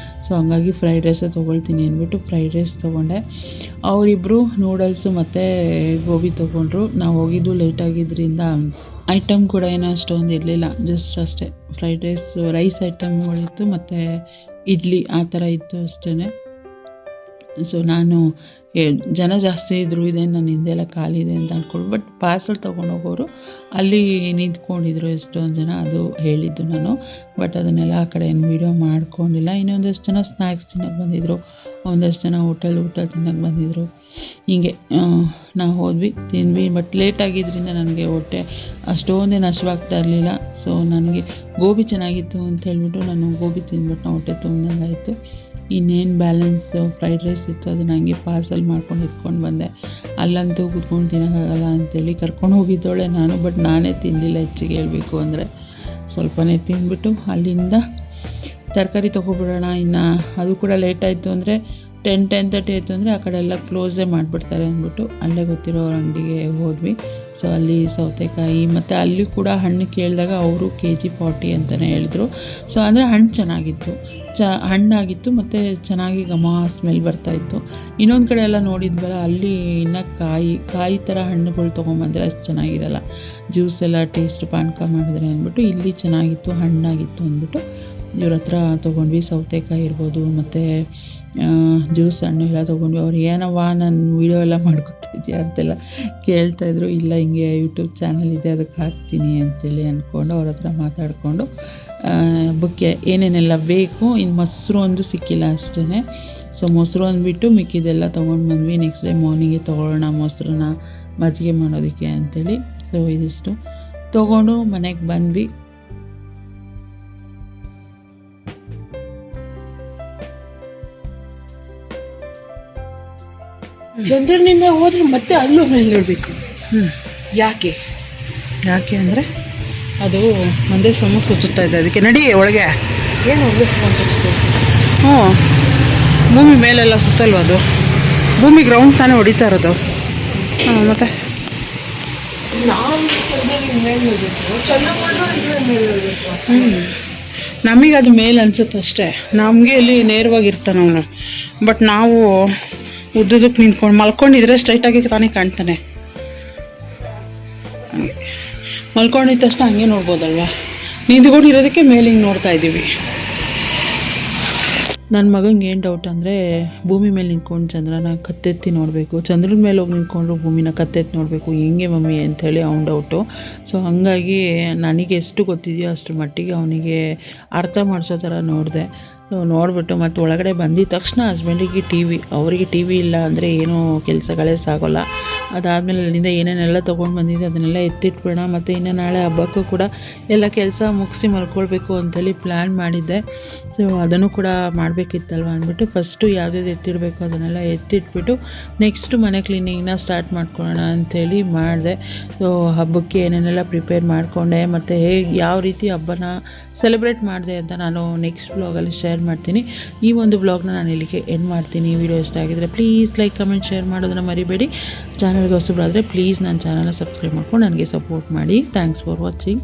ಸೊ ಹಂಗಾಗಿ ಫ್ರೈಡ್ ರೈಸೇ ತೊಗೊಳ್ತೀನಿ ಅಂದ್ಬಿಟ್ಟು ಫ್ರೈಡ್ ರೈಸ್ ತೊಗೊಂಡೆ. ಅವರಿಬ್ಬರು ನೂಡಲ್ಸು ಮತ್ತು ಗೋಬಿ ತೊಗೊಂಡ್ರು. ನಾವು ಹೋಗಿದ್ದು ಲೇಟಾಗಿದ್ದರಿಂದ ಐಟಮ್ ಕೂಡ ಏನೋ ಅಷ್ಟೊಂದು ಇರಲಿಲ್ಲ, ಜಸ್ಟ್ ಅಷ್ಟೇ ಫ್ರೈಡ್ ರೈಸ್ ಐಟಮ್ಗಳಿತ್ತು ಮತ್ತು ಇಡ್ಲಿ ಆ ಥರ ಇತ್ತು ಅಷ್ಟೇ. ಸೊ ನಾನು ಜನ ಜಾಸ್ತಿ ಇದ್ದರು ಇದೆ ನನ್ನ ಹಿಂದೆಲ್ಲ ಖಾಲಿ ಇದೆ ಅಂತ ಅಂದ್ಕೊಂಡು. ಬಟ್ ಪಾರ್ಸಲ್ ತೊಗೊಂಡೋಗೋರು ಅಲ್ಲಿ ನಿಂತ್ಕೊಂಡಿದ್ರು ಎಷ್ಟೊಂದು ಜನ, ಅದು ಹೇಳಿದ್ದು ನಾನು. ಬಟ್ ಅದನ್ನೆಲ್ಲ ಆ ಕಡೆ ಏನು ವೀಡಿಯೋ ಮಾಡ್ಕೊಂಡಿಲ್ಲ. ಇನ್ನೊಂದಷ್ಟು ಜನ ಸ್ನ್ಯಾಕ್ಸ್ ತಿನ್ನೋಕ್ಕೆ ಬಂದಿದ್ದರು, ಒಂದಷ್ಟು ಜನ ಹೋಟೆಲ್ ತಿನ್ನೋಕ್ಕೆ ಬಂದಿದ್ದರು. ಹೀಗೆ ನಾವು ಹೋದ್ವಿ, ತಿಂದ್ವಿ. ಬಟ್ ಲೇಟ್ ಆಗಿದ್ದರಿಂದ ನನಗೆ ಹೊಟ್ಟೆ ಅಷ್ಟೊಂದೇನು ಹಸಿವಾಗ್ತಾ ಇರಲಿಲ್ಲ. ಸೊ ನನಗೆ ಗೋಬಿ ಚೆನ್ನಾಗಿತ್ತು ಅಂತ ಹೇಳ್ಬಿಟ್ಟು ನಾನು ಗೋಬಿ ತಿಂದ್ಬಿಟ್ಟು ಹೊಟ್ಟೆ ತುಂಬಿದಂಗಾಯಿತು. ಇನ್ನೇನು ಬ್ಯಾಲೆನ್ಸು ಫ್ರೈಡ್ ರೈಸ್ ಇತ್ತು, ಅದನ್ನು ಹಂಗೆ ಪಾರ್ಸಲ್ ಮಾಡ್ಕೊಂಡು ಎತ್ಕೊಂಡು ಬಂದೆ. ಅಲ್ಲಂತೂ ಕೂತ್ಕೊಂಡು ತಿನ್ನೋಕ್ಕಾಗಲ್ಲ ಅಂತೇಳಿ ಕರ್ಕೊಂಡು ಹೋಗಿದ್ದವಳೆ ನಾನು. ಬಟ್ ನಾನೇ ತಿನ್ನಲಿಲ್ಲ, ಹೆಚ್ಚಿಗೆ ಹೇಳಬೇಕು ಅಂದರೆ ಸ್ವಲ್ಪನೇ ತಿಂದ್ಬಿಟ್ಟು ಅಲ್ಲಿಂದ ತರಕಾರಿ ತೊಗೊಬಿಡೋಣ. ಇನ್ನು ಅದು ಕೂಡ ಲೇಟ್ ಆಯಿತು ಅಂದರೆ 10:30 ಆಯಿತು ಅಂದರೆ ಆ ಕಡೆ ಎಲ್ಲ ಕ್ಲೋಸೇ ಮಾಡಿಬಿಡ್ತಾರೆ ಅಂದ್ಬಿಟ್ಟು ಅಲ್ಲೇ ಗೊತ್ತಿರೋ ಅಂಗಡಿಗೆ ಹೋದ್ವಿ. ಸೊ ಅಲ್ಲಿ ಸೌತೆಕಾಯಿ ಮತ್ತು ಅಲ್ಲಿ ಕೂಡ ಹಣ್ಣು ಕೇಳಿದಾಗ ಅವರು KG 40 ಅಂತಲೇ ಹೇಳಿದ್ರು. ಸೊ ಅಂದರೆ ಹಣ್ಣು ಚೆನ್ನಾಗಿತ್ತು, ಹಣ್ಣಾಗಿತ್ತು ಮತ್ತು ಚೆನ್ನಾಗಿ ಘಮ ಸ್ಮೆಲ್ ಬರ್ತಾಯಿತ್ತು. ಇನ್ನೊಂದು ಕಡೆ ಎಲ್ಲ ನೋಡಿದ್ವಲ್ಲ, ಅಲ್ಲಿ ಇನ್ನು ಕಾಯಿ ಥರ ಹಣ್ಣುಗಳು ತೊಗೊಂಬಂದರೆ ಅಷ್ಟು ಚೆನ್ನಾಗಿರಲ್ಲ, ಜ್ಯೂಸ್ ಎಲ್ಲ ಟೇಸ್ಟ್ ಪಾನಕ ಮಾಡಿದ್ರೆ ಅಂದ್ಬಿಟ್ಟು. ಇಲ್ಲಿ ಚೆನ್ನಾಗಿತ್ತು, ಹಣ್ಣಾಗಿತ್ತು ಅಂದ್ಬಿಟ್ಟು ಇವ್ರ ಹತ್ರ ತೊಗೊಂಡ್ವಿ. ಸೌತೆಕಾಯಿ ಇರ್ಬೋದು ಮತ್ತು ಜ್ಯೂಸ್ ಹಣ್ಣು ಎಲ್ಲ ತೊಗೊಂಡ್ವಿ. ಅವ್ರು ಏನವ್ವ ನಾನು ವೀಡಿಯೋ ಎಲ್ಲ ಮಾಡ್ಕೊತಿದ್ಯಾ ಅಂತೆಲ್ಲ ಕೇಳ್ತಾಯಿದ್ರು. ಇಲ್ಲ ಹಿಂಗೆ ಯೂಟ್ಯೂಬ್ ಚಾನಲ್ ಇದೆ ಅದಕ್ಕೆ ಹಾಕ್ತೀನಿ ಅಂತೇಳಿ ಅಂದ್ಕೊಂಡು ಅವ್ರ ಹತ್ರ ಮಾತಾಡಿಕೊಂಡು ಹಬ್ಬಕ್ಕೆ ಏನೇನೆಲ್ಲ ಬೇಕು. ಇನ್ನು ಮೊಸರು ಒಂದು ಸಿಕ್ಕಿಲ್ಲ ಅಷ್ಟೇ. ಸೊ ಮೊಸರು ಅಂದ್ಬಿಟ್ಟು ಮಿಕ್ಕಿದೆಲ್ಲ ತೊಗೊಂಡು ಬಂದ್ವಿ. ನೆಕ್ಸ್ಟ್ ಡೇ ಮಾರ್ನಿಂಗೆ ತೊಗೊಳ್ಳೋಣ ಮೊಸರನ್ನ ಮಜ್ಜಿಗೆ ಮಾಡೋದಕ್ಕೆ ಅಂಥೇಳಿ. ಸೊ ಇದಿಷ್ಟು ತೊಗೊಂಡು ಮನೆಗೆ ಬಂದ್ವಿ. ಚಂದ್ರನಿಂದ ಹೋದ್ರೆ ಮತ್ತೆ ಅಲ್ಲೂ ಮೇಲೆ ನೋಡಬೇಕು. ಯಾಕೆ ಅಂದರೆ ಅದು ಒಂದೇ ಸಮ ಸುತ್ತಾ ಇದೆ, ಅದಕ್ಕೆ ನಡಿ ಒಳಗೆ. ಏನು ಒಂದೇ ಸುತ್ತೆ? ಭೂಮಿ ಮೇಲೆಲ್ಲ ಸುತ್ತಲ್ವ ಅದು, ಭೂಮಿ ಗ್ರೌಂಡ್ ತಾನೇ ಹೊಡಿತಾ ಇರೋದು. ಮತ್ತು ನಾವು ಚಂದ್ರನಿಗೆ ಮೇಲೆ ನೋಡಬೇಕು, ಚಂದ್ರಮಾನ ಇದ್ರೆ ಮೇಲೆ ನೋಡಬೇಕು. ನಮಗೆ ಅದು ಮೇಲೆ ಅನ್ಸುತ್ತೆ ಅಷ್ಟೇ. ನಮಗೆ ಇಲ್ಲಿ ನೇರವಾಗಿರ್ತಾನೆ ಅವನು. ಬಟ್ ನಾವು ಉದ್ದುದಕ್ಕೆ ನಿಂತ್ಕೊಂಡು ಮಲ್ಕೊಂಡಿದ್ರೆ ಸ್ಟ್ರೈಟಾಗಿ ತಾನೇ ಕಾಣ್ತಾನೆ. ಹಂಗೆ ಮಲ್ಕೊಂಡಿದ್ದ ತಕ್ಷಣ ಹಂಗೆ ನೋಡ್ಬೋದಲ್ವ, ನಿಂತ್ಕೊಂಡಿರೋದಕ್ಕೆ ಮೇಲೆ ಹಿಂಗೆ ನೋಡ್ತಾ ಇದ್ದೀವಿ. ನನ್ನ ಮಗಂಗೆ ಏನು ಡೌಟ್ ಅಂದರೆ, ಭೂಮಿ ಮೇಲೆ ನಿಂತ್ಕೊಂಡು ಚಂದ್ರನ ಕತ್ತೆತ್ತಿ ನೋಡಬೇಕು, ಚಂದ್ರನ ಮೇಲೆ ಹೋಗಿ ನಿಂತ್ಕೊಂಡ್ರು ಭೂಮಿನ ಕತ್ತೆತ್ತಿ ನೋಡಬೇಕು, ಹೆಂಗೆ ಮಮ್ಮಿ ಅಂಥೇಳಿ ಅವ್ನ ಡೌಟು. ಸೊ ಹಾಗಾಗಿ ನನಗೆ ಎಷ್ಟು ಗೊತ್ತಿದೆಯೋ ಅಷ್ಟರ ಮಟ್ಟಿಗೆ ಅವನಿಗೆ ಅರ್ಥ ಮಾಡಿಸೋ ಥರ ನೋಡಿದೆ. ಸೊ ನೋಡಿಬಿಟ್ಟು ಮತ್ತು ಒಳಗಡೆ ಬಂದಿದ್ದ ತಕ್ಷಣ ಹಸ್ಬೆಂಡಿಗೆ ಅವರಿಗೆ ಟಿ ವಿ ಇಲ್ಲ ಅಂದರೆ ಏನೂ ಕೆಲಸಗಳೇ ಸಾಗೋಲ್ಲ. ಅದಾದಮೇಲೆ ಅಲ್ಲಿಂದ ಏನೇನೆಲ್ಲ ತೊಗೊಂಡು ಬಂದಿದ್ದೆ ಅದನ್ನೆಲ್ಲ ಎತ್ತಿಟ್ಬಿಡೋಣ. ಮತ್ತು ಇನ್ನು ನಾಳೆ ಹಬ್ಬಕ್ಕೂ ಕೂಡ ಎಲ್ಲ ಕೆಲಸ ಮುಗಿಸಿ ಮಲ್ಕೊಳ್ಬೇಕು ಅಂಥೇಳಿ ಪ್ಲ್ಯಾನ್ ಮಾಡಿದ್ದೆ. ಸೊ ಅದನ್ನು ಕೂಡ ಮಾಡಬೇಕಿತ್ತಲ್ವ ಅಂದ್ಬಿಟ್ಟು ಫಸ್ಟು ಯಾವುದ್ಯಾವ್ದು ಎತ್ತಿಡಬೇಕು ಅದನ್ನೆಲ್ಲ ಎತ್ತಿಟ್ಬಿಟ್ಟು ನೆಕ್ಸ್ಟು ಮನೆ ಕ್ಲೀನಿಂಗ್ನ ಸ್ಟಾರ್ಟ್ ಮಾಡ್ಕೊಳ್ಳೋಣ ಅಂಥೇಳಿ ಮಾಡಿದೆ. ಸೊ ಹಬ್ಬಕ್ಕೆ ಏನೇನೆಲ್ಲ ಪ್ರಿಪೇರ್ ಮಾಡಿಕೊಂಡೆ ಮತ್ತು ಯಾವ ರೀತಿ ಹಬ್ಬನ ಸೆಲೆಬ್ರೇಟ್ ಮಾಡಿದೆ ಅಂತ ನಾನು ನೆಕ್ಸ್ಟ್ ಬ್ಲಾಗಲ್ಲಿ ಶೇರ್ ಮಾಡ್ತೀನಿ. ಈ ಒಂದು ಬ್ಲಾಗ್ನ ನಾನು ಇಲ್ಲಿಗೆ ಎಂಡ್ ಮಾಡ್ತೀನಿ. ವಿಡಿಯೋ ಇಷ್ಟ ಆಗಿದ್ರೆ ಪ್ಲೀಸ್ ಲೈಕ್ ಕಮೆಂಟ್ ಶೇರ್ ಮಾಡೋದನ್ನು ಮರಿಬೇಡಿ. ಚಾನಲ್ಗೆ ಹೊಸಬರಾದರೆ ಪ್ಲೀಸ್ ನನ್ನ ಚಾನಲ್ನ ಸಬ್ಸ್ಕ್ರೈಬ್ ಮಾಡ್ಕೊಂಡು ನನಗೆ ಸಪೋರ್ಟ್ ಮಾಡಿ. Thanks for watching.